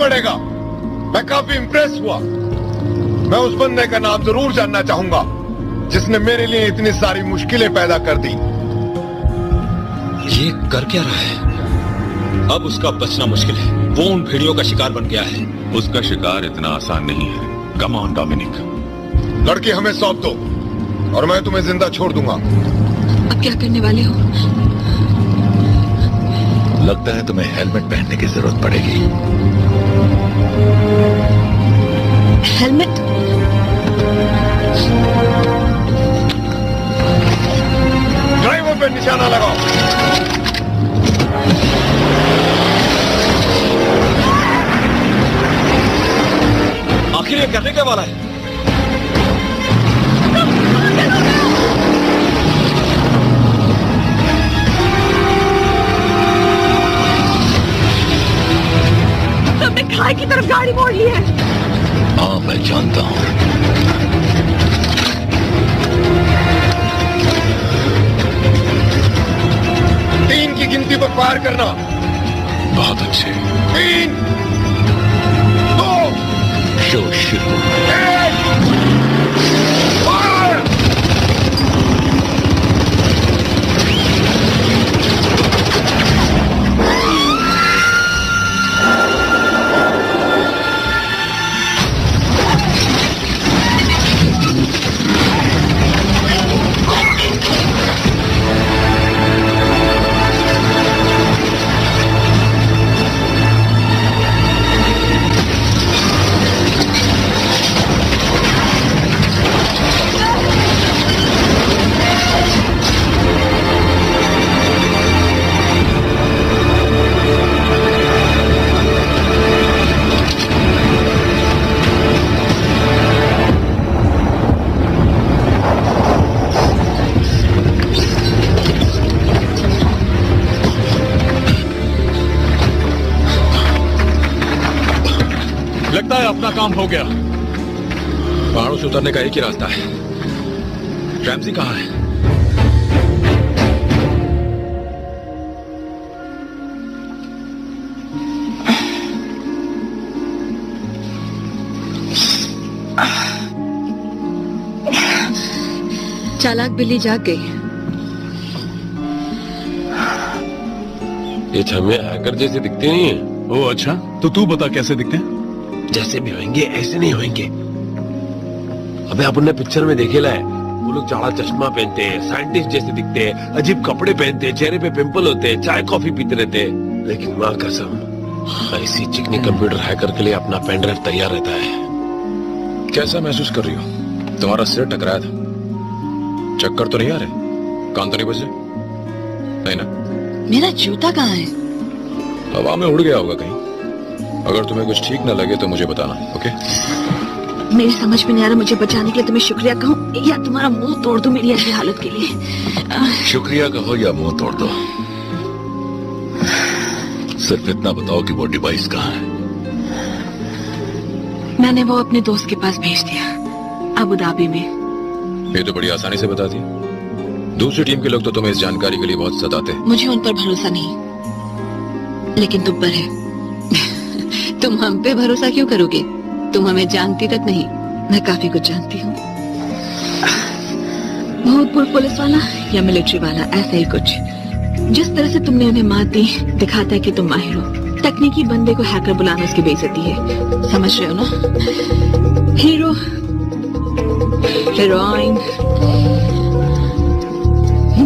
पड़ेगा। मैं काफी इंप्रेस हुआ। मैं उस बंदे का नाम जरूर जानना चाहूंगा जिसने मेरे लिए इतनी सारी मुश्किलें पैदा कर दी। ये कर क्या रहा है? अब उसका बचना मुश्किल है। वो उन भेड़ियों का शिकार बन गया है। उसका शिकार इतना आसान नहीं है। Come on Dominic. लड़की हमें सौंप दो और मैं तुम्हें जिंदा छोड़ दूंगा। अब क्या करने वाले हो? लगता है तुम्हें हेलमेट पहनने की जरूरत पड़ेगी। हेलमेट? ड्राइवर पे निशाना लगाओ। आखिर ये करने क्या वाला है? तुमने खाई की तरफ गाड़ी मोड़ ली है। हाँ, मैं जानता हूँ। तीन की गिनती पर फायर करना। बहुत अच्छे। 3, 2, शो शुरू। अपना काम हो गया। पहाड़ों से उतरने का एक ही रास्ता है। रैमजी कहाँ है? चालाक बिल्ली जाग गई। ये छम्मे हैकर जैसे दिखते नहीं है। ओ अच्छा, तो तू बता कैसे दिखते हैं? जैसे भी होंगे ऐसे नहीं होंगे। अबे अपन पिक्चर में देखे लाए, वो लोग चाड़ा चश्मा पहनते हैं, साइंटिस्ट जैसे दिखते हैं, अजीब कपड़े पहनते हैं, चेहरे पे पिंपल होते हैं, चाय कॉफी पीते रहते हैं। लेकिन माँ कसम, ऐसी चिकनी कंप्यूटर हैकर के लिए अपना पेन ड्राइव तैयार रहता है। कैसा महसूस कर रही हो? तुम्हारा सिर टकराया था, चक्कर तो नहीं आ रहे? कान तो नहीं बजे? नहीं ना? मेरा जूता कहाँ है? हवा में उड़ गया होगा कहीं। अगर तुम्हें कुछ ठीक न लगे तो मुझे बताना, ओके? मेरी समझ में नहीं आ रहा मुझे बचाने के लिए तुम्हें शुक्रिया कहूँ या तुम्हारा मुंह तोड़ दूं मेरी ऐसी हालत के लिए। शुक्रिया कहो या मुंह तोड़ दो, सिर्फ इतना बताओ कि वो डिवाइस कहाँ है। मैंने वो अपने दोस्त के पास भेज दिया, अबू धाबी में। ये तो बड़ी आसानी से बता दी। दूसरी टीम के लोग तो तुम्हें इस जानकारी के लिए बहुत सताते। मुझे उन पर भरोसा नहीं, लेकिन तुम पर है। तुम हम पे भरोसा क्यों करोगे? तुम हमें जानती तक नहीं। मैं काफी कुछ जानती हूँ। भूतपूर्व पुलिस वाला या मिलिट्री वाला, ऐसा ही कुछ। जिस तरह से तुमने उन्हें मात दी दिखाता है कि तुम माहिर हो। तकनीकी बंदे को हैकर बुलाना उसकी बेइज्जती है, समझ रहे हो ना? Hero, heroine,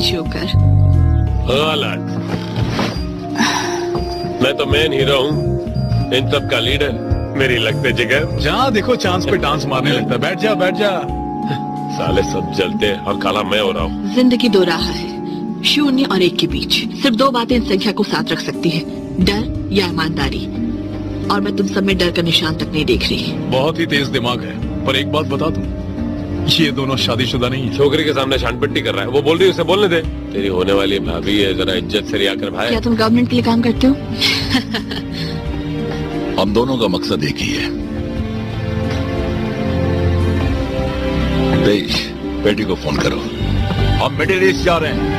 joker. गलत। मैं तो मेन हीरो हूँ, इन सब का लीडर। मेरी लगते जिगर। जहाँ देखो चांस पे डांस मारने लगता है। बैठ जा, बैठ जा। साले सब जलते हैं और काला मैं हो रहा हूँ। जिंदगी दो राह है, 0 और 1 के बीच। सिर्फ 2 बातें इन संख्या को साथ रख सकती है, डर या ईमानदारी। और मैं तुम सब में डर का निशान तक नहीं देख रही। बहुत ही तेज दिमाग है, पर एक बात बता दूं, ये दोनों शादीशुदा नहीं है। छोकरी के सामने शानपट्टी कर रहा है। वो बोल रही है, उसे बोलने दे। तेरी होने वाली भाभी है, जरा इज्जत से रिया कर भाई। क्या तुम गवर्नमेंट के लिए काम करते हो? हम दोनों का मकसद एक ही है। तेज, बेटी को फोन करो, हम मिडिल ईस्ट जा रहे हैं।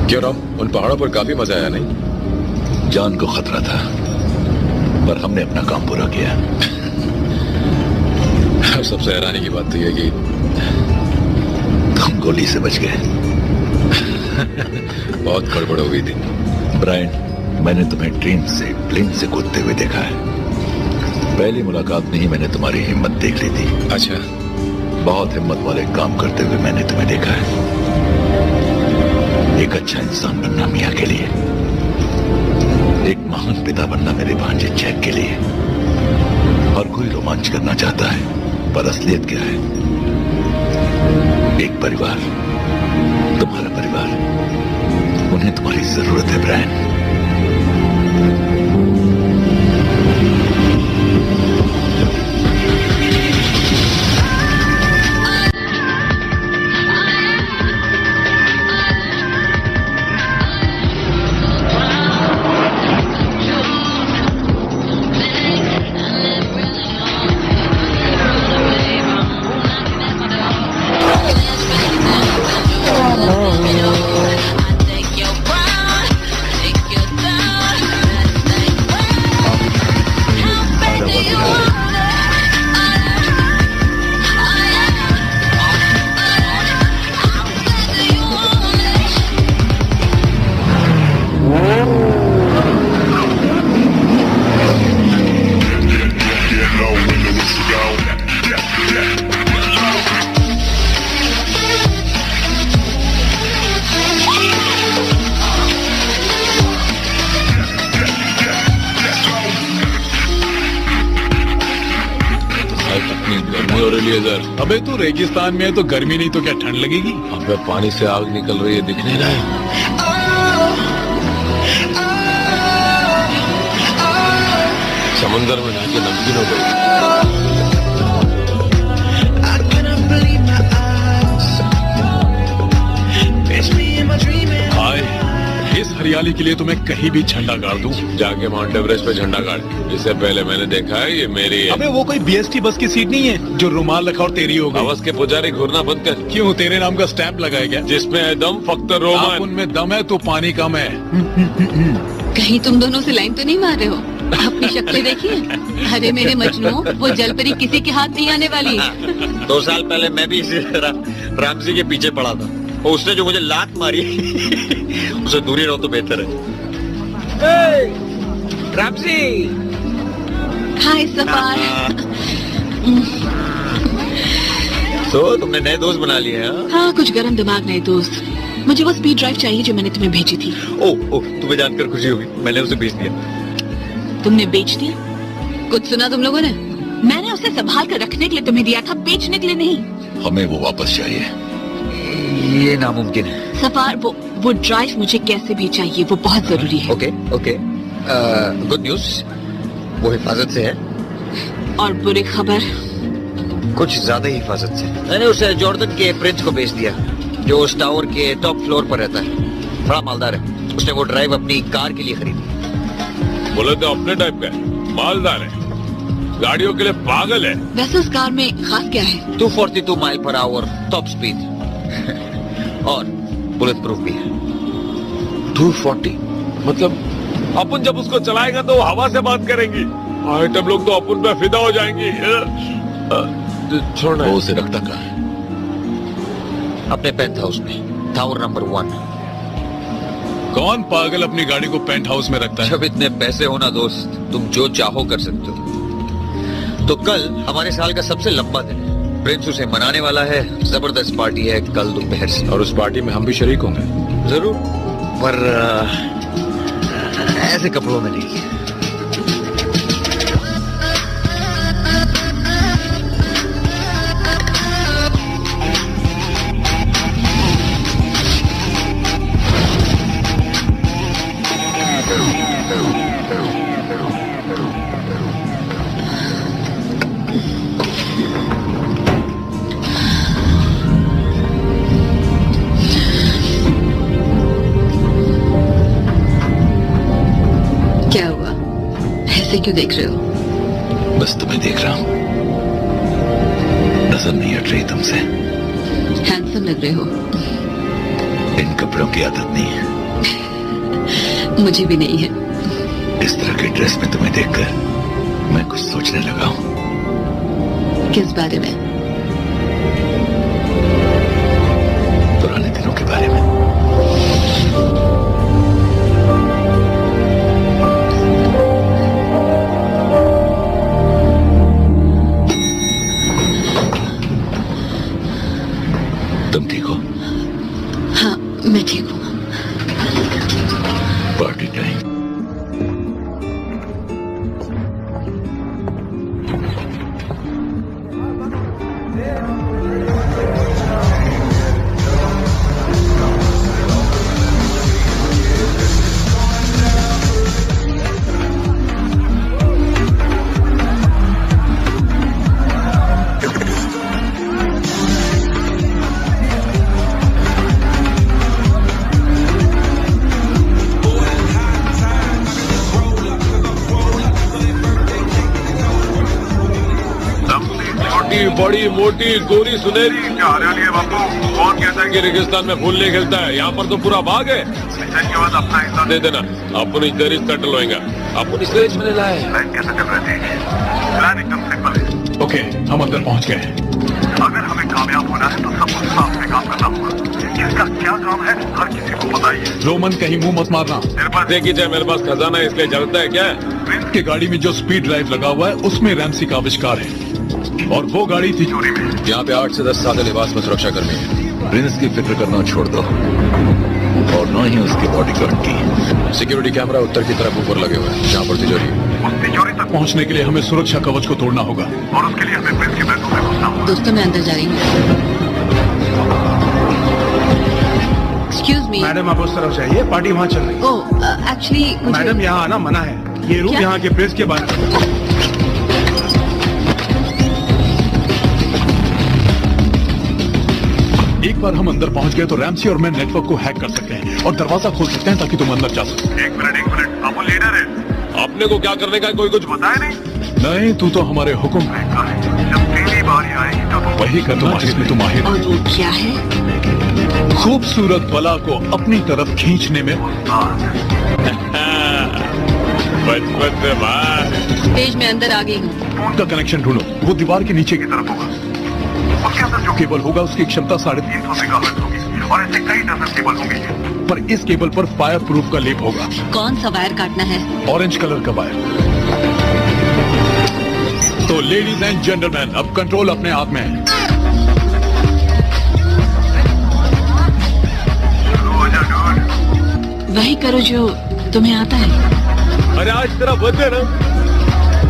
क्यों राम, उन पहाड़ों पर काफी मजा आया नहीं? जान को खतरा था, पर हमने अपना काम पूरा किया। सबसे हैरानी की बात तो यह कि तुम गोली से बच गए। बहुत गड़बड़ हो गई थी। ब्रायन, मैंने तुम्हें ट्रेन से, प्लेन से कूदते हुए देखा है। पहली मुलाकात में ही मैंने तुम्हारी हिम्मत देख ली थी। अच्छा? बहुत हिम्मत वाले काम करते हुए मैंने तुम्हें देखा है। एक अच्छा इंसान बनना मियाँ के लिए, एक महान पिता बनना मेरे भांजे जैक के लिए। हर कोई रोमांच करना चाहता है, पर असलियत क्या है? एक परिवार, तुम्हारा परिवार, उन्हें तुम्हारी जरूरत है ब्रायन। लेजर। अबे तू रेगिस्तान में है तो गर्मी नहीं तो क्या ठंड लगेगी? अबे पानी से आग निकल रही है, दिख नहीं रहा है? समंदर में जाके नमकीन हो गई। हाय, इस हरियाली के लिए तो मैं कहीं भी झंडा गाड़ दूं। जाके माउंट एवरेस्ट पे झंडा गाड़। इससे पहले मैंने देखा है, ये मेरी है। अबे वो कोई बीएसटी बस की सीट नहीं है जो रुमाल रखा और तेरी हो गई। हवस के पुजारी घूरना बंद कर। क्यों, तेरे नाम का स्टैंप लगाया गया? जिसमें है दम फक्त रोमान। उनमें दम है तो पानी कम है। कहीं तुम दोनों से लाइन तो नहीं मार रहे हो? अपनी शक्लें देखिए। अरे मेरे मजनू, वो जलपरी किसी के हाथ नहीं आने वाली। 2 साल पहले मैं भी इसी रामजी के पीछे पड़ा था, और उसने जो मुझे लात मारी उसे दूरी रहो तो बेहतर है। रामजी, हाय सफार। तो तुमने नए दोस्त बना लिए हैं? हाँ, कुछ गरम दिमाग नए दोस्त। मुझे वो स्पीड ड्राइव चाहिए जो मैंने तुम्हें भेजी थी। ओह, तुम्हें जानकर खुशी होगी, मैंने उसे भेज दिया। तुमने बेच दिया? कुछ सुना तुम लोगों ने? मैंने उसे संभाल कर रखने के लिए तुम्हें दिया था, बेचने के लिए नहीं। हमें वो वापस चाहिए। ये नामुमकिन है। सफार, वो ड्राइव मुझे कैसे भी चाहिए, वो बहुत जरूरी है। ओके, गुड न्यूज, वो हिफाजत से है। और बुरी खबर? कुछ ज्यादा ही हिफाजत से। मैंने उसे जॉर्डन के प्रिंस को बेच दिया, जो उस टावर के टॉप फ्लोर पर रहता है। बड़ा मालदार है। उसने वो ड्राइव अपनी कार के लिए खरीदी। बोले तो अपने टाइप का है, मालदार है, गाड़ियों के लिए पागल है। वैसे उस कार में खास क्या है? 242 mile per hour top speed और बुलेट प्रूफ भी है। 240 मतलब अपन जब उसको चलाएगा तो हवा से बात करेंगी। आइटम लोग तो अपन पे फिदा हो जाएंगी। छोड़ना। वो उसे रखता कहाँ है? अपने पेंट हाउस में, टावर नंबर 1। कौन पागल अपनी गाड़ी को पेंट हाउस में रखता है? जब इतने पैसे हो ना दोस्त, तुम जो चाहो कर सकते हो। तो कल हमारे साल का सबसे लंबा दिन है। प्रिंस उसे मनाने वाला है। जबरदस्त पार्टी है कल दोपहर से। और उस पार्टी में हम भी शरीक होंगे। जरूर, पर ऐसे कपड़ों में नहीं। क्या हुआ? ऐसे क्यों देख रहे हो? बस तुम्हें देख रहा हूँ। नजर नहीं हट रही तुमसे। हैंडसम लग रहे हो। इन कपड़ों की आदत नहीं है। मुझे भी नहीं है। इस तरह के ड्रेस में तुम्हें देखकर मैं कुछ सोचने लगा हूँ। किस बारे में? पुराने दिनों के बारे में। तुम ठीक हो? हाँ, मैं ठीक हूँ। Party time. बड़ी मोटी गोरी सुनहरी। क्या हरियाली है बापू? कौन कहता है कि रेगिस्तान में फूल नहीं खिलता है? यहाँ पर तो पूरा बाग है। के बाद अपना हिस्सा दे देना। अपन इस देर सेटल होएगा। अपन इस देश में लाए। कैसे चल रही थी? प्लान एकदम सिंपल है। ओके, हम अंदर पहुँच गए। अगर हमें कामयाब होना है तो सब कुछ साथ में काम करना होगा। किसका क्या काम है हर किसी को पता ही है। रोमन, कहीं मुंह मत मारना। मेरे पास देखी जाए, मेरे पास खजाना है, इसलिए जलता है क्या? प्रिंस की गाड़ी में जो स्पीड ड्राइव लगा हुआ है उसमें रैमसी का आविष्कार है, और वो गाड़ी थी चोरी में। यहाँ पे 8 से 10 सादे लिबास में सुरक्षा कर्मी है। प्रिंस की फिक्र करना छोड़ दो, और न ही उसके बॉडीगार्ड की। सिक्योरिटी कैमरा उत्तर की तरफ ऊपर लगे हुए हैं, जहाँ पर तिजोरी है। उस तिजोरी तक पहुंचने के लिए हमें सुरक्षा कवच को तोड़ना होगा और उसके लिए हमें प्रिंस के बेडरूम में घुसना होगा। दोस्तों मैं अंदर जा रही हूँ। एक्सक्यूज मी मैडम आप उस तरफ जाइए, पार्टी वहाँ चल रही है। ओह एक्चुअली मैडम यहाँ आना मना है। ये रूम यहाँ के प्रेस के बारे में। एक बार हम अंदर पहुंच गए तो रैमसी और मैं नेटवर्क को हैक कर सकते हैं और दरवाजा खोल सकते हैं ताकि तुम अंदर जा सको। एक मिनट आप वो लीडर है। आपने को क्या करने का कोई कुछ बताया नहीं, तू तो हमारे हुक्म जब तेरी बारी आएगी तो वही कर तुम माहिर। और वो क्या है? खूबसूरत बला को अपनी तरफ खींचने में बचपन से बात। तेज मैं अंदर आ गई हूँ। का कनेक्शन ढूंढो, वो दीवार के नीचे की तरफ होगा। उसके अंदर जो केबल होगा उसकी क्षमता 350 मेगाहर्ट्ज होगी और ऐसे कई डजन केबल होंगे। पर इस केबल पर फायर प्रूफ का लेप होगा। कौन सा वायर काटना है? ऑरेंज कलर का वायर। तो लेडीज एंड जेंटलमैन, अब कंट्रोल अपने हाथ में है। वही करो जो तुम्हें आता है। अरे आज तेरा बर्थडे ना,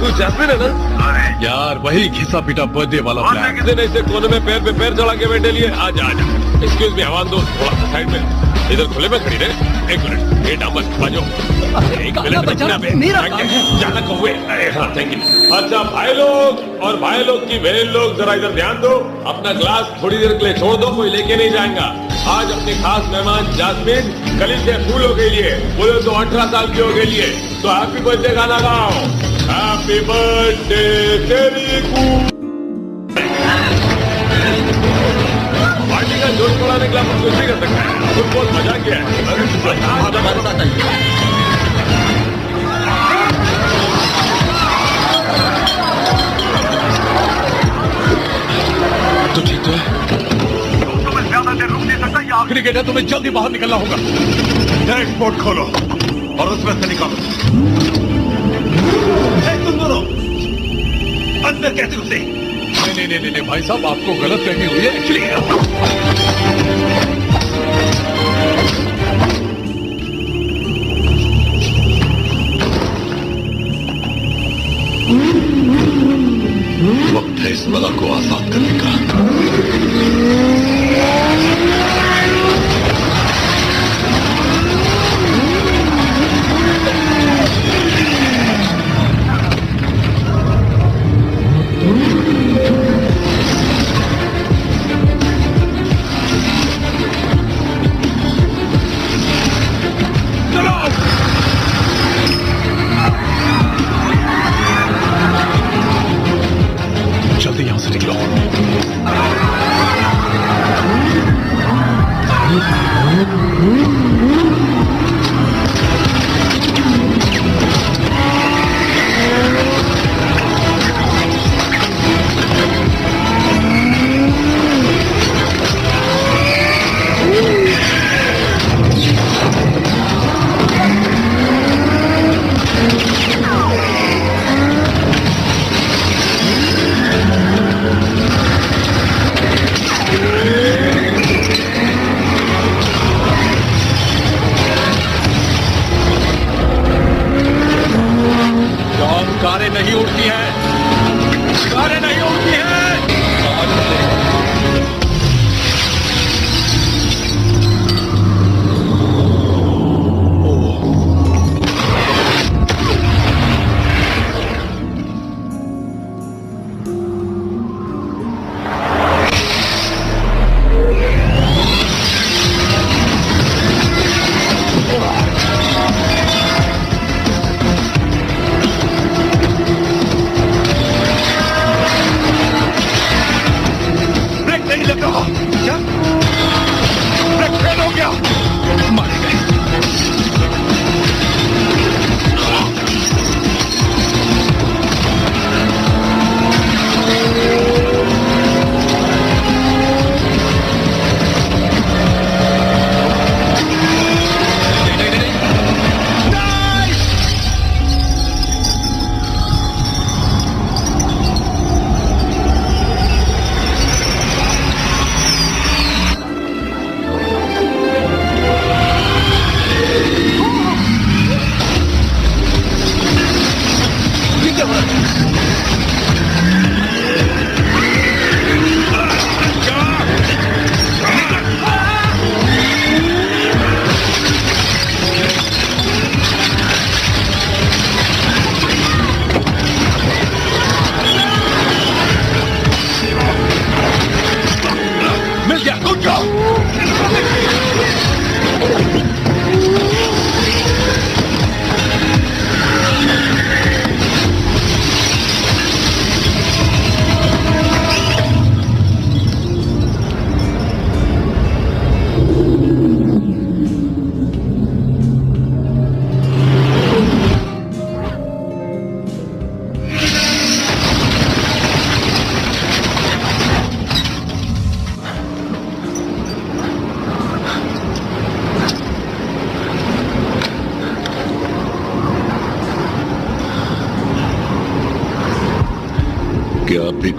तू जैस्मिन है ना? अरे यार वही घिसा पिटा बर्थडे वाला प्लान। किसी ने इसे कोने में पैर पे पैर चढ़ा के बैठे लिए। आजा आजा, एक्सक्यूज मी हवान दो, थोड़ा सा साइड में। इधर खुले में खड़ी रहे। एक मिनट, ये डामर बाजो। एक मिनट मेरा जाना कौवे। अरे हाँ थैंक यू। अच्छा भाई लोग और भाई लोग की बहन लोग जरा इधर ध्यान दो। अपना ग्लास थोड़ी देर के लिए छोड़ दो, कोई लेके नहीं जाएगा। आज अपने खास मेहमान जास्मिन कली से फूल हो गई लिए, बोले तो 18 साल की हो गई लिए। तो हैप्पी बर्थडे गाना गाओ। हैप्पी बर्थडे तेरी को। पार्टी का जोश बढ़ाने के लिए हम कुछ नहीं कर सकते हैं। फुटबॉल मजा किया है। तो ठीक है, तुम्हें ज्यादा देर रुक नहीं सकता। ये आखिरी गेट है, तुम्हें जल्दी बाहर निकलना होगा। डायरेक्ट पोर्ट खोलो और उसमें से निकालो। तुम दोनों अंदर कैसे घुसे? नहीं भाई साहब, आपको गलत फहमी हुई है एक्चुअली। वक्त है इस बला को आजाद करने का।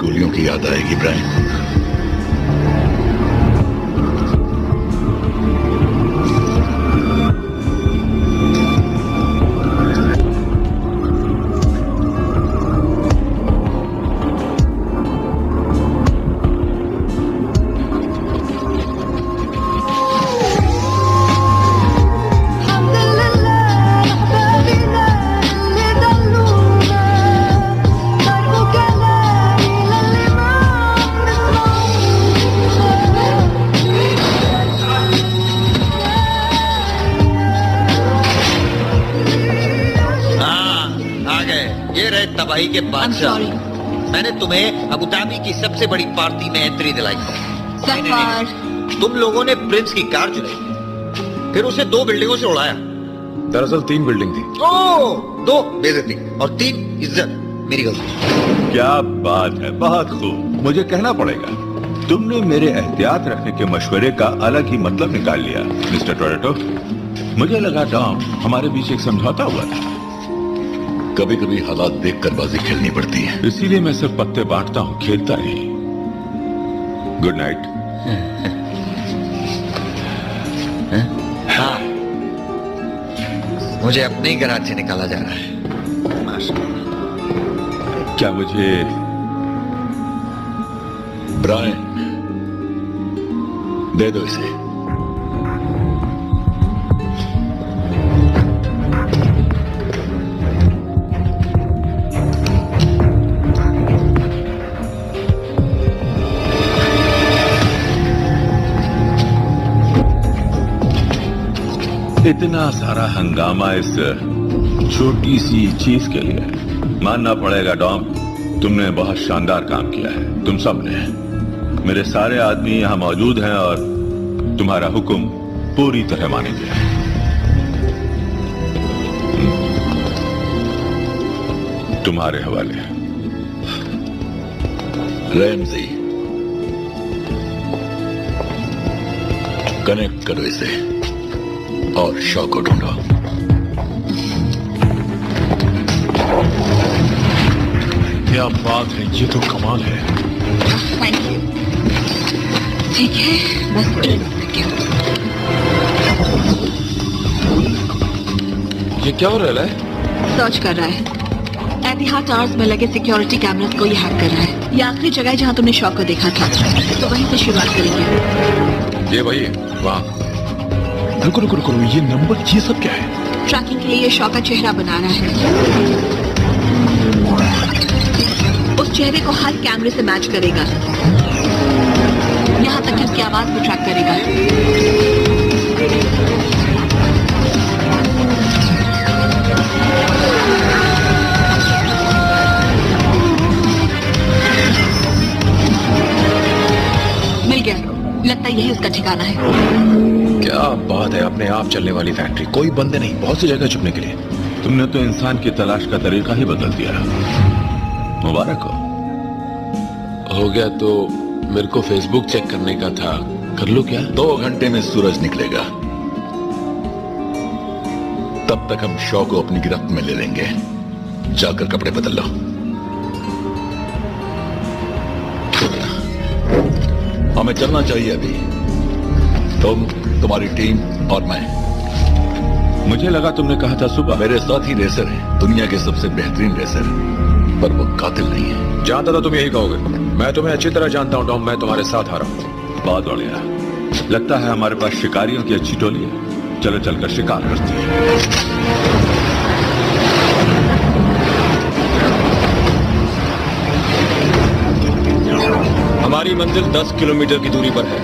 गोलियों की याद आएगी ब्रायन। तबाही के बादशाह, मैंने तुम्हें अबू धाबी की सबसे बड़ी पार्टी में एंट्री दिलाई। तुम लोगों ने प्रिंस की कार चुराई, फिर उसे 2 बिल्डिंगों से उड़ाया। दरअसल 3 बिल्डिंग थी। ओह, 2 बेइज्जती और 3 इज्जत। मेरी गलती। क्या बात है, बहुत खूब। मुझे कहना पड़ेगा, तुमने मेरे एहतियात रखने के मशवरे का अलग ही मतलब निकाल लिया मिस्टर टोरेटो। मुझे लगा टॉम हमारे बीच एक समझौता हुआ था। कभी कभी हालात देखकर बाजी खेलनी पड़ती है, इसीलिए मैं सिर्फ पत्ते बांटता हूं, खेलता नहीं। Good night. हाँ, मुझे अपने ही गराज से निकाला जा रहा है। क्या मुझे ब्रायन दे दो इसे। इतना सारा हंगामा इस छोटी सी चीज के लिए। मानना पड़ेगा डॉम, तुमने बहुत शानदार काम किया है। तुम सब ने, मेरे सारे आदमी यहां मौजूद हैं और तुम्हारा हुक्म पूरी तरह मानेंगे। तुम्हारे हवाले। रैमजी, कनेक्ट करो इसे और शॉ को ढूंढो। क्या बात है, ये तो कमाल है। ठीक है, बस ये क्या हो रहा है? सर्च कर रहा है। एतिहाद टावर्स में लगे सिक्योरिटी कैमरास को ये हैक कर रहा है। ये आखिरी जगह है जहाँ तुमने शॉ को देखा था, तो वहीं से शुरुआत करेंगे। ये वही है, वहाँ। रुको रुको रुको, ये नंबर, ये सब क्या है? ट्रैकिंग के लिए ये शॉ का चेहरा बना रहा है। उस चेहरे को हर कैमरे से मैच करेगा, यहाँ तक कि उसकी आवाज भी ट्रैक करेगा। मिल गया, लगता है यही उसका ठिकाना है। क्या बात है, अपने आप चलने वाली फैक्ट्री, कोई बंदे नहीं, बहुत सी जगह छुपने के लिए। तुमने तो इंसान की तलाश का तरीका ही बदल दिया। मुबारक हो गया। तो मेरे को फेसबुक चेक करने का था, कर लो क्या? 2 घंटे में सूरज निकलेगा, तब तक हम शॉ को अपनी गिरफ्त में ले लेंगे। जाकर कपड़े बदल लो। हमें चलना चाहिए अभी। तुम, तुम्हारी टीम और मैं। मुझे लगा तुमने कहा था सुबह। मेरे साथ ही रेसर है, दुनिया के सबसे बेहतरीन रेसर, पर वो कातिल नहीं है। जानता था तुम यही कहोगे। मैं तुम्हें अच्छी तरह जानता हूँ टॉम, मैं तुम्हारे साथ आ रहा हूँ। बहुत बढ़िया। लगता है हमारे पास शिकारियों की अच्छी टोली है। चलो चलकर शिकार करते हैं। हमारी मंजिल 10 किलोमीटर की दूरी पर है।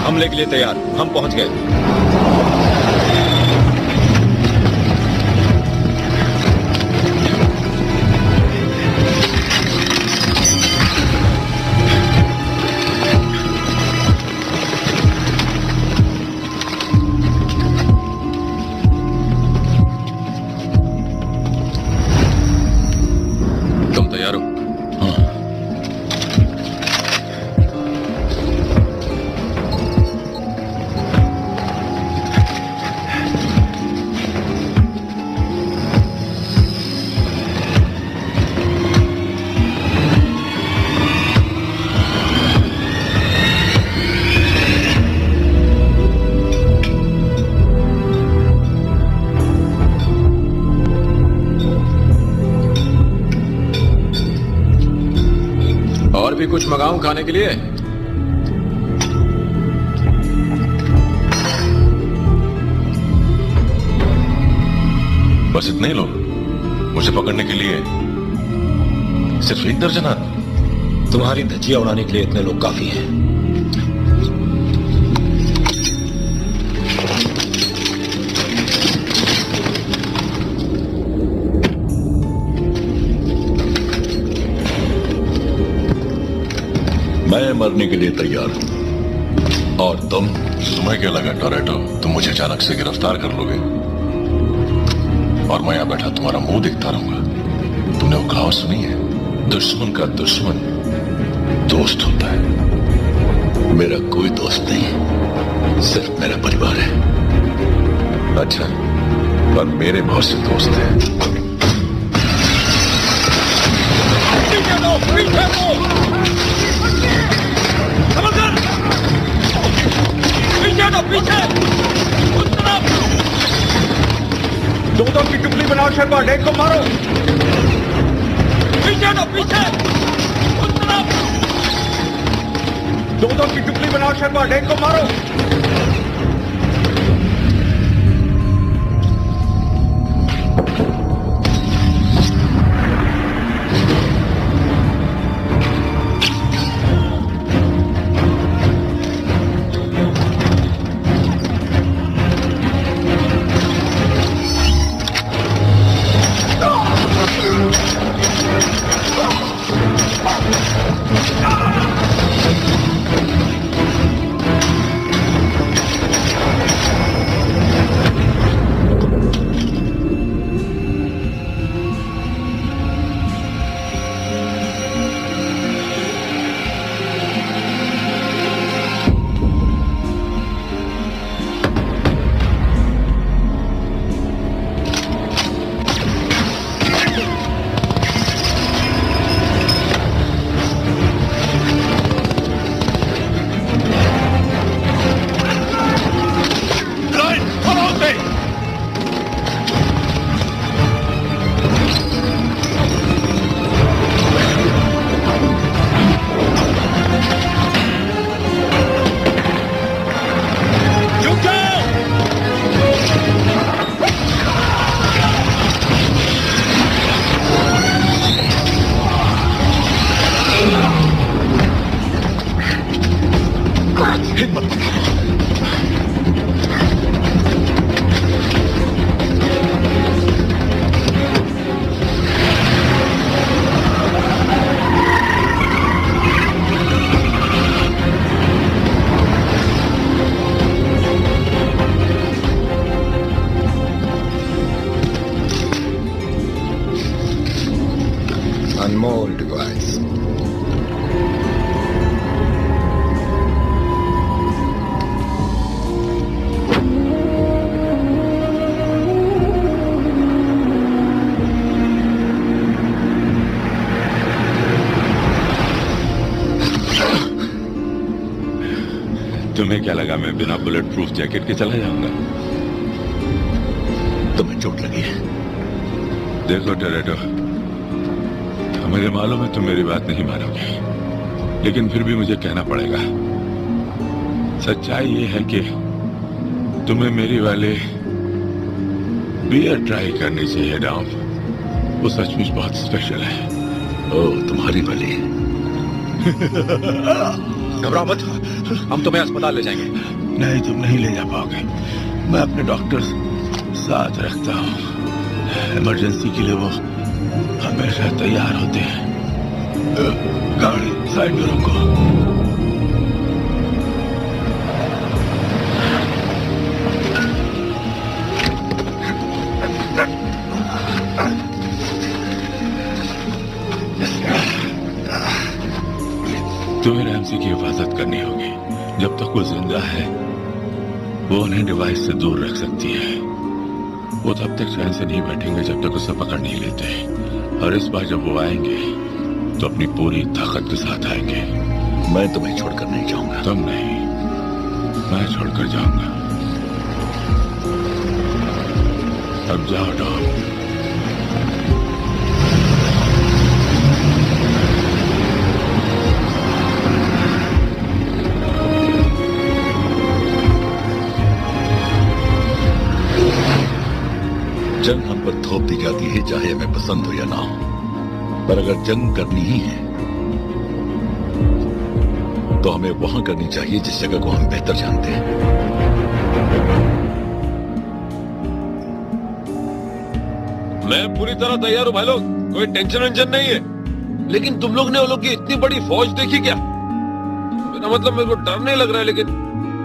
हमले के लिए तैयार, हम पहुंच गए। अभी कुछ मंगाऊं खाने के लिए? बस इतने ही लोग मुझे पकड़ने के लिए? सिर्फ एक दर्जन आदमी? तुम्हारी धज्जियां उड़ाने के लिए इतने लोग काफी हैं। मैं मरने के लिए तैयार हूं। और तुम्हें क्या लगा टोरेटो, तुम मुझे अचानक से गिरफ्तार कर लोगे और मैं यहां बैठा तुम्हारा मुंह देखता रहूंगा? तुमने वो कहावत सुनी है, दुश्मन का दुश्मन दोस्त होता है। मेरा कोई दोस्त नहीं है, सिर्फ मेरा परिवार है। अच्छा, पर मेरे बहुत से दोस्त हैं। पीछे दो की टुकड़ी बनाओ, शर्मा डेक को मारो। पीछे पीछे दो की टुकड़ी बनाओ, शर्मा डेक को मारो। Unmole device. तुम्हें क्या लगा मैं बिना बुलेट प्रूफ जैकेट के चला जाऊंगा? तुम्हें चोट लगी है? देखो टोरेटो, मुझे मालूम है तुम मेरी बात नहीं मानोगे, लेकिन फिर भी मुझे कहना पड़ेगा। सच्चाई ये है कि तुम्हें मेरी वाले बियर ट्राई करनी चाहिए डॉम। वो सचमुच बहुत स्पेशल है। ओह, तुम्हारी वाली? घबराओ मत, हम तुम्हें अस्पताल ले जाएंगे। नहीं, तुम नहीं ले जा पाओगे। मैं अपने डॉक्टर साथ रखता हूँ। इमरजेंसी के लिए वो हमेशा तैयार होते हैं। गाड़ी साइड में रोको। तुम्हें रैमसी की हिफाजत करनी होगी। जब तक वो जिंदा है, वो उन्हें डिवाइस से दूर रख सकती है। वो तब तक चैन से नहीं बैठेंगे जब तक उसे पकड़ नहीं लेते। और इस बार जब वो आएंगे तो अपनी पूरी ताकत के साथ आएंगे। मैं तुम्हें छोड़कर नहीं जाऊंगा। तुम नहीं, मैं छोड़कर जाऊंगा। अब जाओ डॉम। पर थोप दी जाती है, चाहे हमें पसंद हो या ना हो। पर अगर जंग करनी ही है तो हमें वहां करनी चाहिए जिस जगह को हम बेहतर जानते हैं। मैं पूरी तरह तैयार हूं भाई लोग, कोई टेंशन वेंशन नहीं है। लेकिन तुम लोग ने वो लोग की इतनी बड़ी फौज देखी क्या? मेरा मतलब मेरे को डर नहीं लग रहा है, लेकिन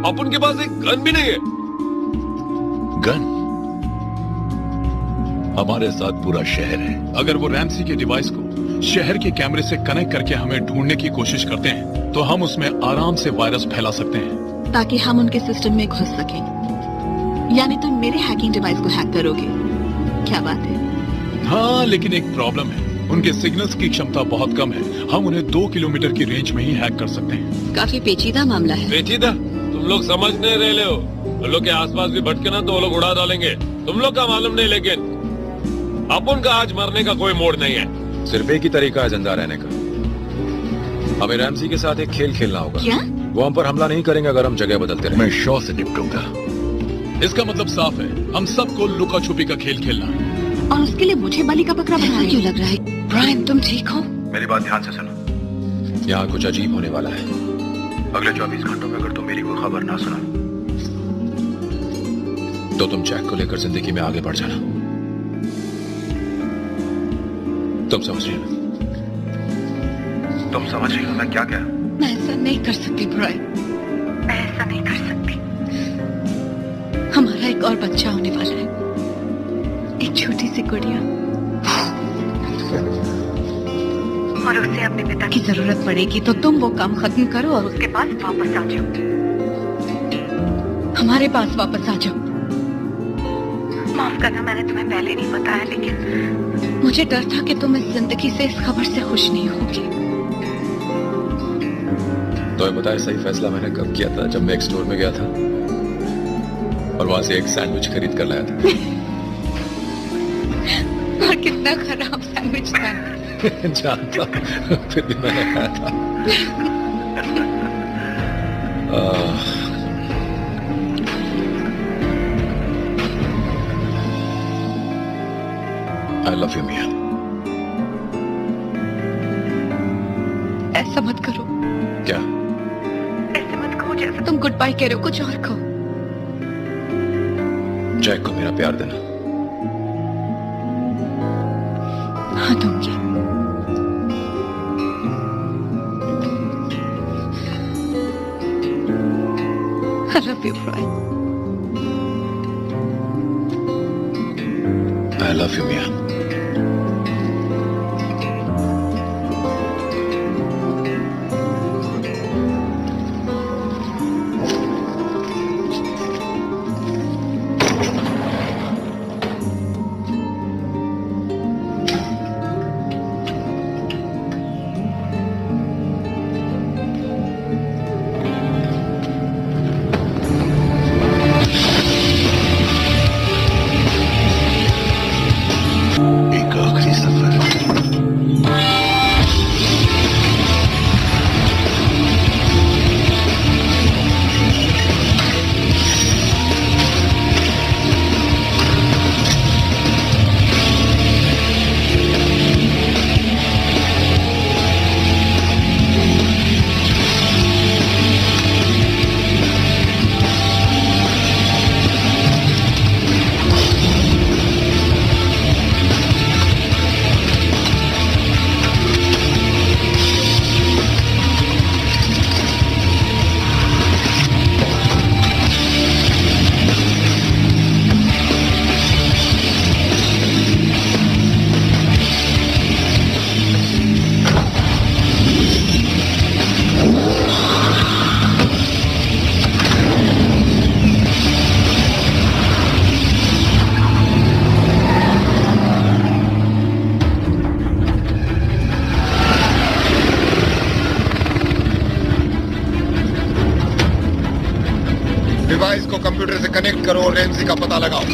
अपन के पास एक गन भी नहीं है। गन? हमारे साथ पूरा शहर है। अगर वो रैमसी के डिवाइस को शहर के कैमरे से कनेक्ट करके हमें ढूंढने की कोशिश करते हैं तो हम उसमें आराम से वायरस फैला सकते हैं, ताकि हम उनके सिस्टम में घुस सकें। यानी तुम मेरे हैकिंग डिवाइस को हैक करोगे? क्या बात है? हाँ, लेकिन एक प्रॉब्लम है, उनके सिग्नल्स की क्षमता बहुत कम है। हम उन्हें 2 किलोमीटर की रेंज में ही हैक कर सकते हैं। काफी पेचीदा मामला है। पेचीदा? तुम लोग समझ नहीं रहे हो। तुम लोग के आसपास भी भटके ना तो वो लोग उड़ा डालेंगे। तुम लोग का मालूम नहीं, लेकिन अपन का आज मरने का कोई मोड़ नहीं है। सिर्फ एक ही तरीका है जिंदा रहने का, हमें रैमसी के साथ एक खेल खेलना होगा। क्या? वो हम पर हमला नहीं करेंगे अगर हम जगह बदलते रहे। मैं शॉ से निपटूंगा। इसका मतलब साफ है, हम सबको लुका छुपी का खेल खेलना है। और उसके लिए मुझे बलि का बकरा बनाना क्यों लग रहा है? ब्रायन, तुम ठीक हो? मेरी बात ध्यान से सुनो। यहाँ कुछ अजीब होने वाला है। अगले 24 घंटों में अगर तुम मेरी कोई खबर ना सुना तो तुम जैक को लेकर जिंदगी में आगे बढ़ जाना। तुम समझ रही हो? तुम समझ रही हो मैं क्या कह रहा हूं? मैं ऐसा नहीं कर सकती ब्रायन, मैं ऐसा नहीं कर सकती। हमारा एक और बच्चा होने वाला है, एक छोटी सी गुड़िया, और उसे अपने पिता की जरूरत पड़ेगी तो तुम वो काम खत्म करो और उसके पास वापस आ जाओ। हमारे पास वापस आ जाओ। माफ करना, मैंने तुम्हें पहले नहीं बताया, लेकिन मुझे डर था कि तुम इस जिंदगी से, इस खबर से खुश नहीं होगी। तो बताए सही फैसला मैंने कब किया था? जब मैं एक स्टोर में गया था और वहां से एक सैंडविच खरीद कर लाया था। और कितना खराब सैंडविच था। जानता, फिर भी मैंने खाया था। I love you, Mia. ऐसा मत करो। क्या? ऐसे मत कहो जैसे तुम गुड बाय कह रहे हो, कुछ और कहो। जैक को मेरा प्यार देना। हाँ, दूंगी। I love you, Brian. I love you, Mia. Device को कंप्यूटर से कनेक्ट करो और रैमसी का पता लगाओ।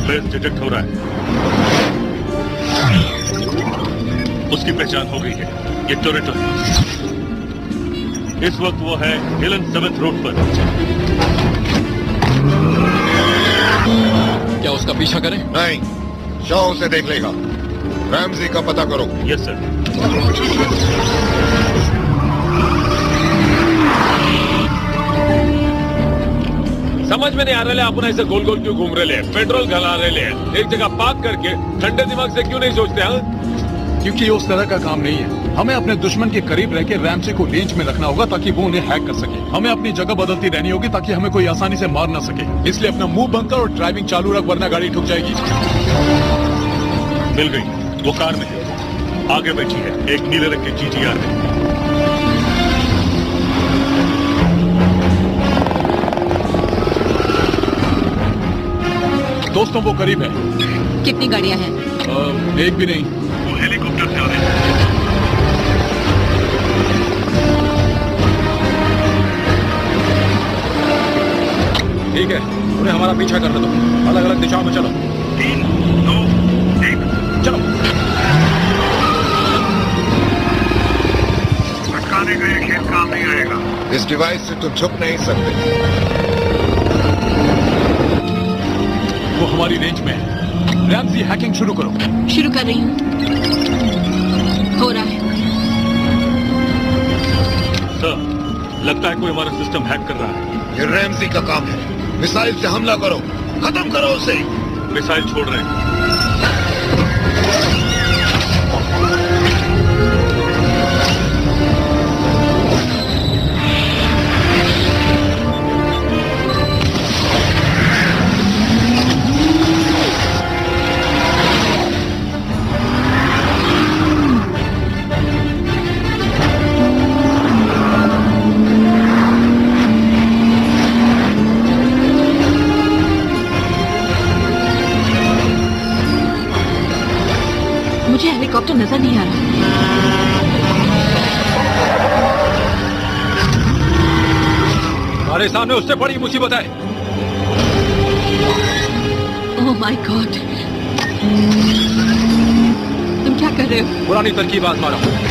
बेस डिटेक्ट हो रहा है। उसकी पहचान हो गई है। ये टोरेटो है। इस वक्त वो है हिलन 7th रोड पर। क्या उसका पीछा करें? नहीं, शॉ उसे देख लेगा। रैमजी का पता करो। Yes sir. समझ में नहीं आ रहे अपन ऐसे गोल गोल क्यों घूम रहे हैं? पेट्रोल घला रहे हैं, एक जगह पार्क करके ठंडे दिमाग से क्यों नहीं सोचते? हाँ, क्योंकि ये उस तरह का काम नहीं है। हमें अपने दुश्मन के करीब रह के रैमजी को रेंज में रखना होगा ताकि वो उन्हें हैक कर सके। हमें अपनी जगह बदलती रहनी होगी ताकि हमें कोई आसानी से मार ना सके। इसलिए अपना मुंह बंद कर और ड्राइविंग चालू रख, वरना गाड़ी ठुक जाएगी। मिल गई, वो कार में है, आगे बैठी है, एक नीले रंग की GTR में। दोस्तों वो करीब है। कितनी गाड़ियां हैं? एक भी नहीं। वो हेलीकॉप्टर से आ रहे हैं। ठीक है, उन्हें हमारा पीछा करने दो। अलग अलग दिशाओं में चलो। 3, 2, 1, चलो। भटकाने का ये खेल काम नहीं आएगा। इस डिवाइस से तुम छुप नहीं सकते। वो हमारी रेंज में है। रैमजी हैकिंग शुरू करो। शुरू कर रही हूँ। हो रहा है। सर, लगता है कोई हमारा सिस्टम हैक कर रहा है। ये रैमजी का काम है। मिसाइल से हमला करो, खत्म करो उसे। मिसाइल छोड़ रहे हैं। मुझे हेलीकॉप्टर नजर नहीं आ रहा। हमारे सामने उससे बड़ी मुसीबत है। ओह माय गॉड, तुम क्या कर रहे हो? पुरानी तरकीब आजमा रहा हूं।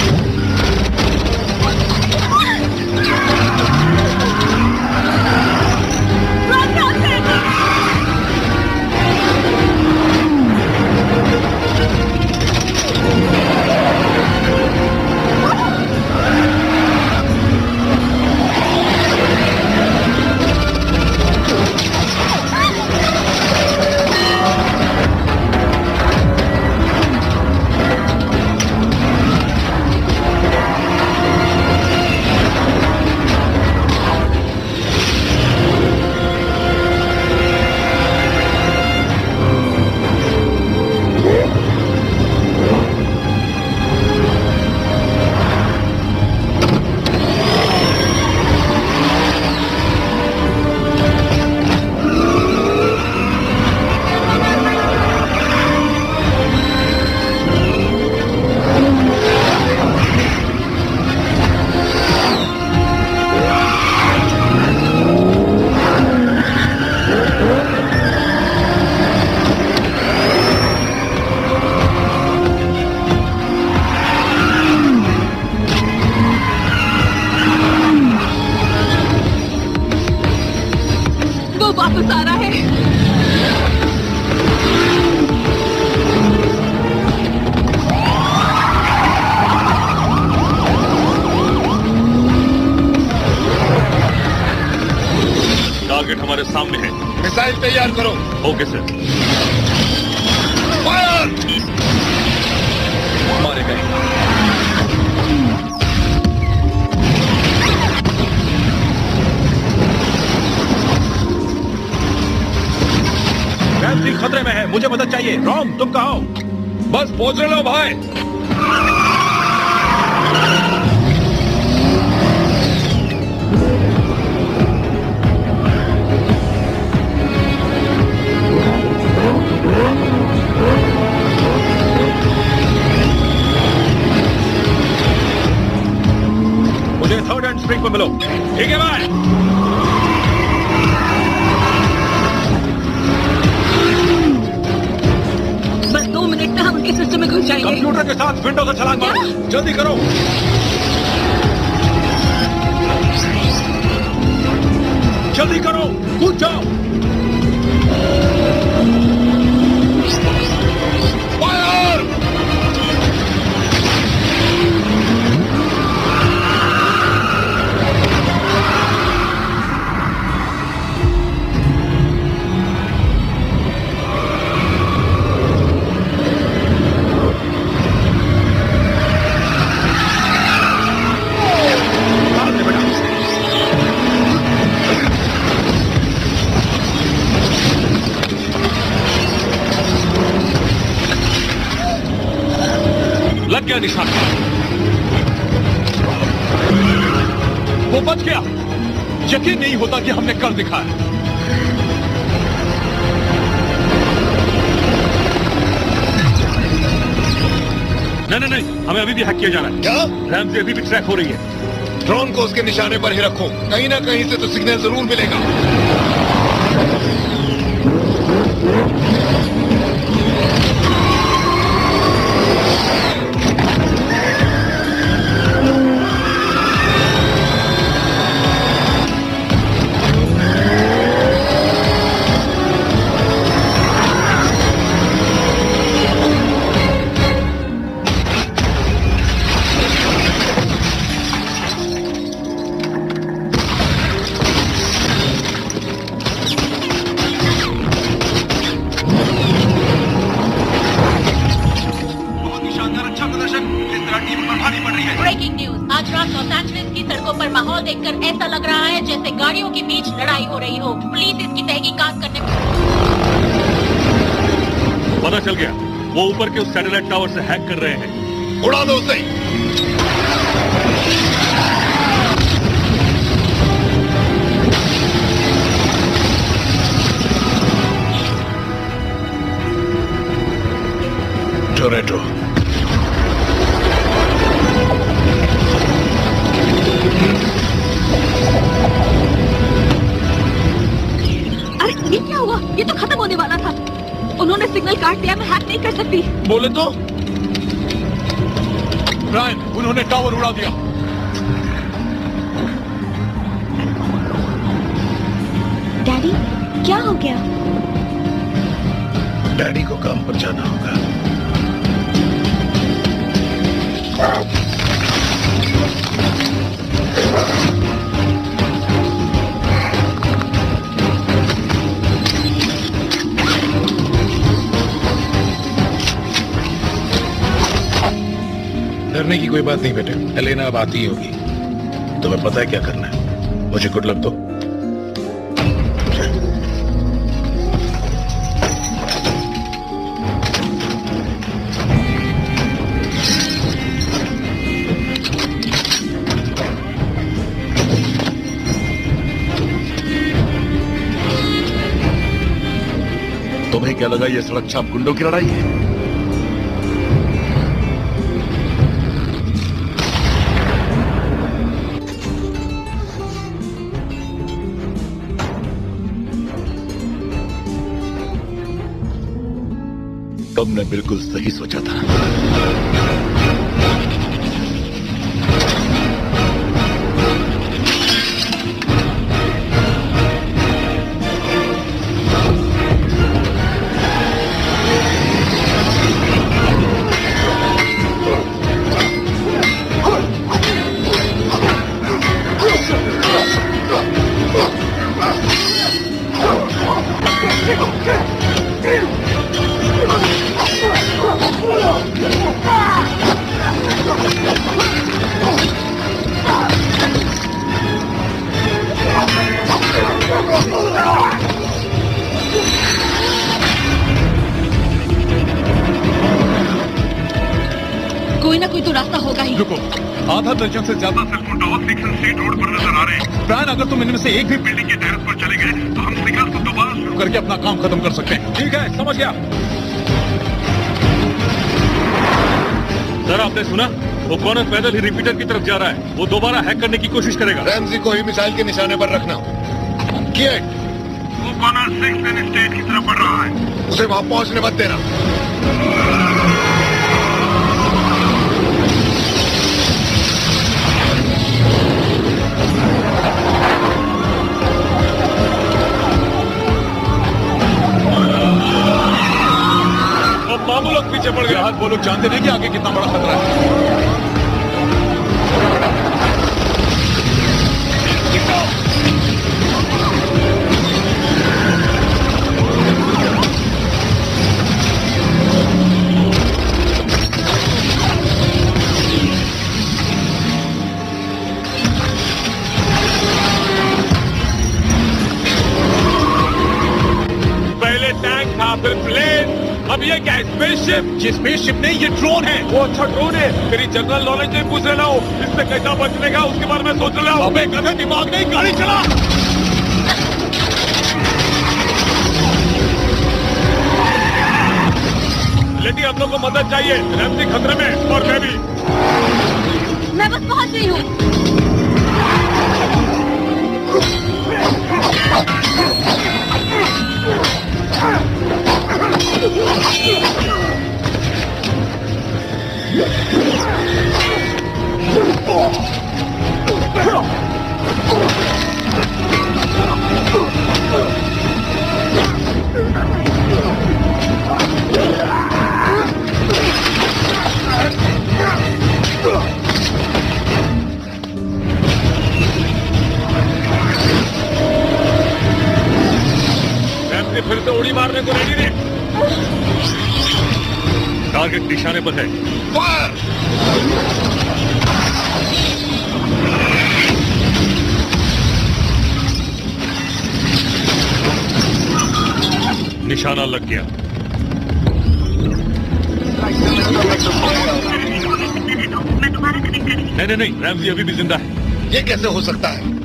वापस आ रहा है। टारगेट हमारे सामने है। मिसाइल तैयार करो। Okay sir. फायर! मारे गए। रैमजी खतरे में है, मुझे मदद चाहिए। रॉम, तुम कहाँ हो? बस पहुंच रहे लो भाई। मुझे 3rd एंड स्ट्रीट पर मिलो। ठीक है भाई। बस 2 मिनट में हम के सिस्टम में घुस जाएंगे। कंप्यूटर के साथ विंडो का छलांग मारो, जल्दी करो। जल्दी करो, कूद जाओ। फायर! लग गया निशान। वो बच गया। यकीन नहीं होता कि हमने कर दिखाया। नहीं, हमें अभी भी हैक किया जा रहा है। क्या? रैम से अभी भी ट्रैक हो रही है। ड्रोन को उसके निशाने पर ही रखो, कहीं ना कहीं से तो सिग्नल जरूर मिलेगा। ब्रेकिंग न्यूज, आज रात लॉस एंजलिस की सड़कों पर माहौल देखकर ऐसा लग रहा है जैसे गाड़ियों के बीच लड़ाई हो रही हो। पुलिस इसकी तहकीकात करने पता चल गया, वो ऊपर के उस सैटेलाइट टावर से हैक कर रहे हैं। उड़ा दो उसे। टोरेटो, अरे ये क्या हुआ? ये तो खत्म होने वाला था। उन्होंने सिग्नल काट दिया, मैं हैक नहीं कर सकती। बोले तो ब्रायन, उन्होंने टावर उड़ा दिया। डैडी, क्या हो गया? डैडी को काम पर जाना होगा। डरने की कोई बात नहीं बेटे, एलेना अब आती ही होगी। तुम्हें पता है क्या करना है। मुझे गुड लक दो। तुम्हें क्या लगा ये सड़क छाप गुंडों की लड़ाई है? तुमने बिल्कुल सही सोचा था। कोई ना कोई तो रास्ता होगा ही। रुको, आधा दर्जन से ज्यादा सेलफोन टावर सिक्सन स्ट्रीट रोड पर नजर आ रहे हैं। ब्रायन, अगर तुम इनमें से एक भी बिल्डिंग के टेरेस पर चले गए तो हम सिग्नल को दोबारा शुरू करके अपना काम खत्म कर सकते हैं। ठीक है, समझ गया। सर, आपने सुना? वो कॉर्नर पैदल ही रिपीटर की तरफ जा रहा है। वो दोबारा हैक करने की कोशिश करेगा। रैमजी को ही मिसाइल के निशाने पर रखना। किएट, वो कॉर्नर 6 स्टेट की तरफ बढ़ रहा है। उसे वहां पहुंचने मत देना। पीछे पड़ गए। वो लोग जानते नहीं कि आगे कितना बड़ा खतरा है। फिर प्लेन, अब ये क्या स्पेसशिप? ये स्पेसशिप नहीं, ये ड्रोन है। वो अच्छा ड्रोन है। तेरी जनरल नॉलेज नहीं पूछ रहा हूँ, इससे कैसा बचने का उसके बारे में सोच रहा हूँ। अबे गधे, दिमाग नहीं, गाड़ी चला। लेकिन हम लोग को मदद चाहिए, रैम्सी खतरे में और मैं भी। मैं बस पहुंच रही हूँ। फिर से उड़ी मारने को रेडी है। टारगेट निशाने पर है। फायर! निशाना लग गया। नहीं, रैम्सी अभी भी जिंदा है। ये कैसे हो सकता है?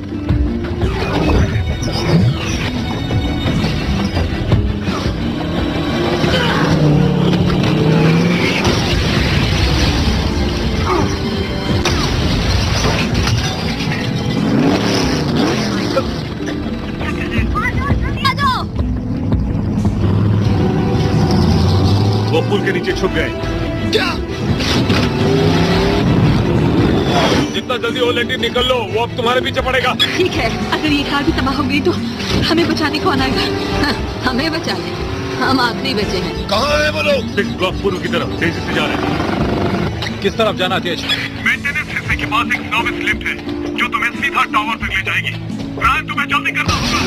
वो पुल के नीचे छुप गए। क्या? जितना जल्दी हो लेकिन निकल लो, वो अब तुम्हारे पीछे पड़ेगा। ठीक है, अगर ये कार भी तबाह हो गई तो हमें बचाने कौन आएगा? हमें बचा ले, हम आखिरी बचे हैं। कहाँ है वो लोग? 6 ब्लॉक पूर्व की तरफ तेजी से जा रहे हैं। किस तरफ जाना तेज? मेंटेनेंस हिस्से के पास एक सर्विस लिफ्ट है जो तुम्हें सीधा टावर तक ले जाएगी। ब्रायन, तुम्हें जल्दी करना होगा।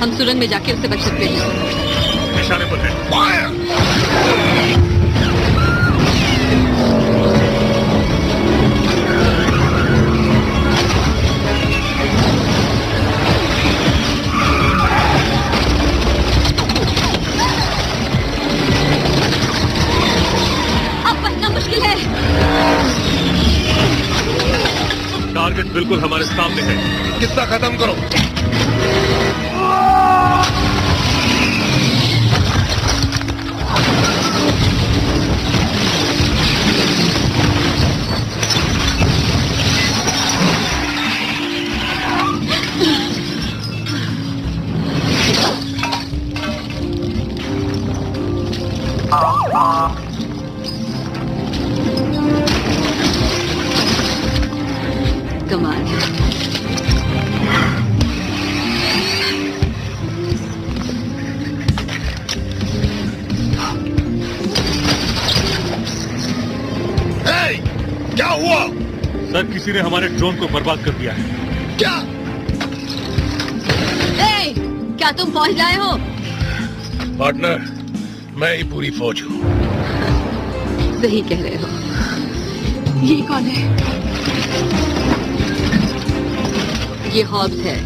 हम सुरंग में जाके उससे बच सकते हैं। निशाने पर है। अब बचना मुश्किल है। टारगेट बिल्कुल हमारे सामने है। किस्सा खत्म करो। कमाल है। क्या हुआ? सर, किसी ने हमारे ड्रोन को बर्बाद कर दिया है। क्या? क्या तुम फौज लाए हो? पार्टनर, मैं ही पूरी फौज हूँ। सही कह रहे हो। ये कौन है? ये हॉब्स है।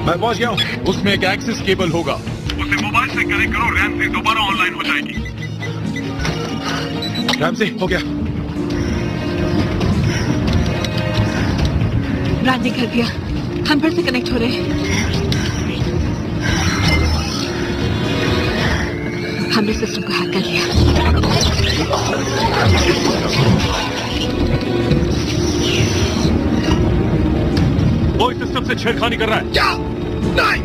मैं पहुंच गया हूँ। उसमें एक एक्सेस केबल होगा। उसे मोबाइल से कनेक्ट करो, रैम से दोबारा ऑनलाइन हो जाएगी। रैम से हो गया। ब्रांड ने कर दिया। हम फिर से कनेक्ट हो रहे हैं। हमने सिस्टम को हैक कर लिया। वो इस सिस्टम से छेड़खानी कर रहा है। क्या? नहीं।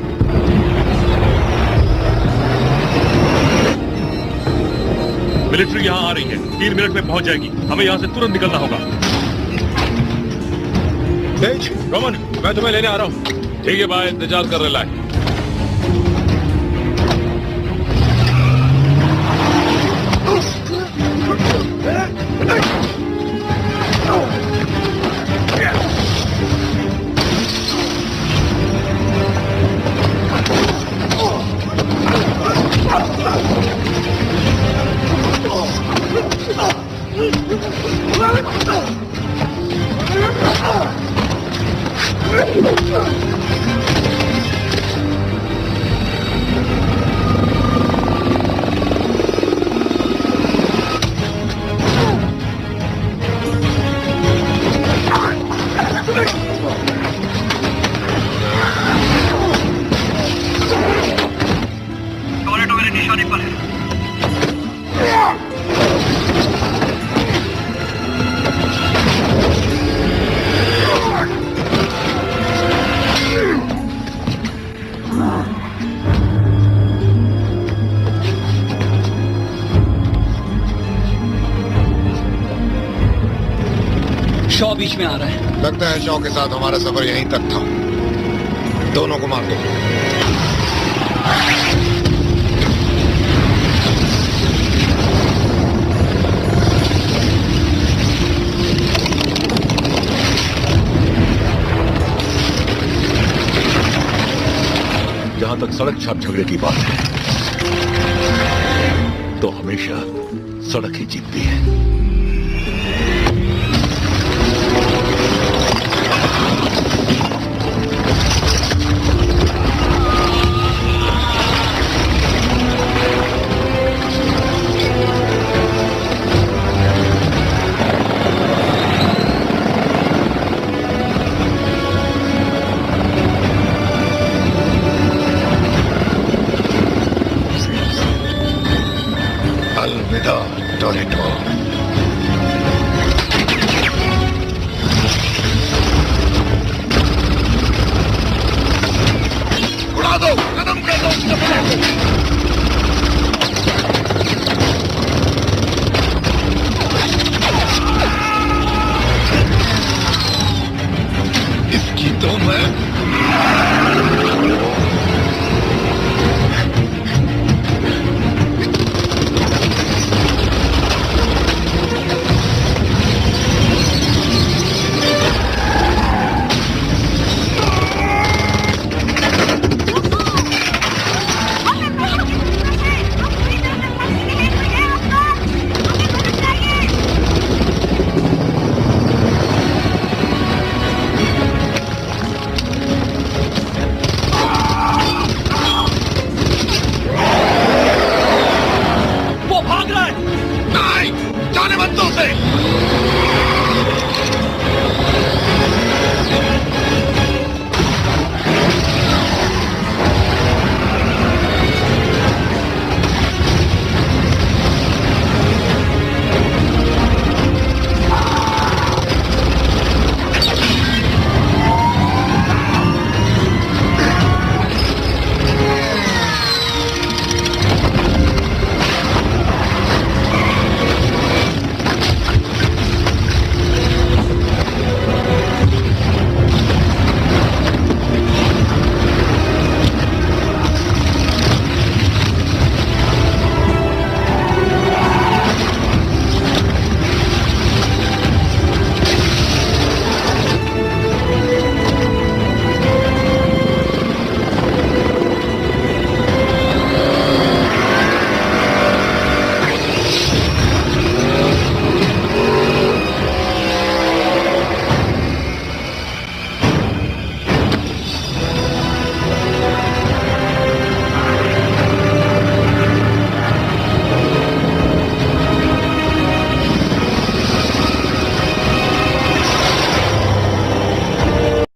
मिलिट्री यहाँ आ रही है। 3 मिनट में पहुंच जाएगी। हमें यहाँ से तुरंत निकलना होगा। तेज, रोमन, मैं तुम्हें लेने आ रहा हूँ। ठीक है भाई, इंतजार कर रहे हैं। टोरेटो मेरे निशाने पर है। शॉ बीच में आ रहा है। लगता है शॉ के साथ हमारा सफर यहीं तक था। दोनों को मार दो। जहां तक सड़क छाप झगड़े की बात है, तो हमेशा सड़क ही जीतती है। अलविदा टोरेटो।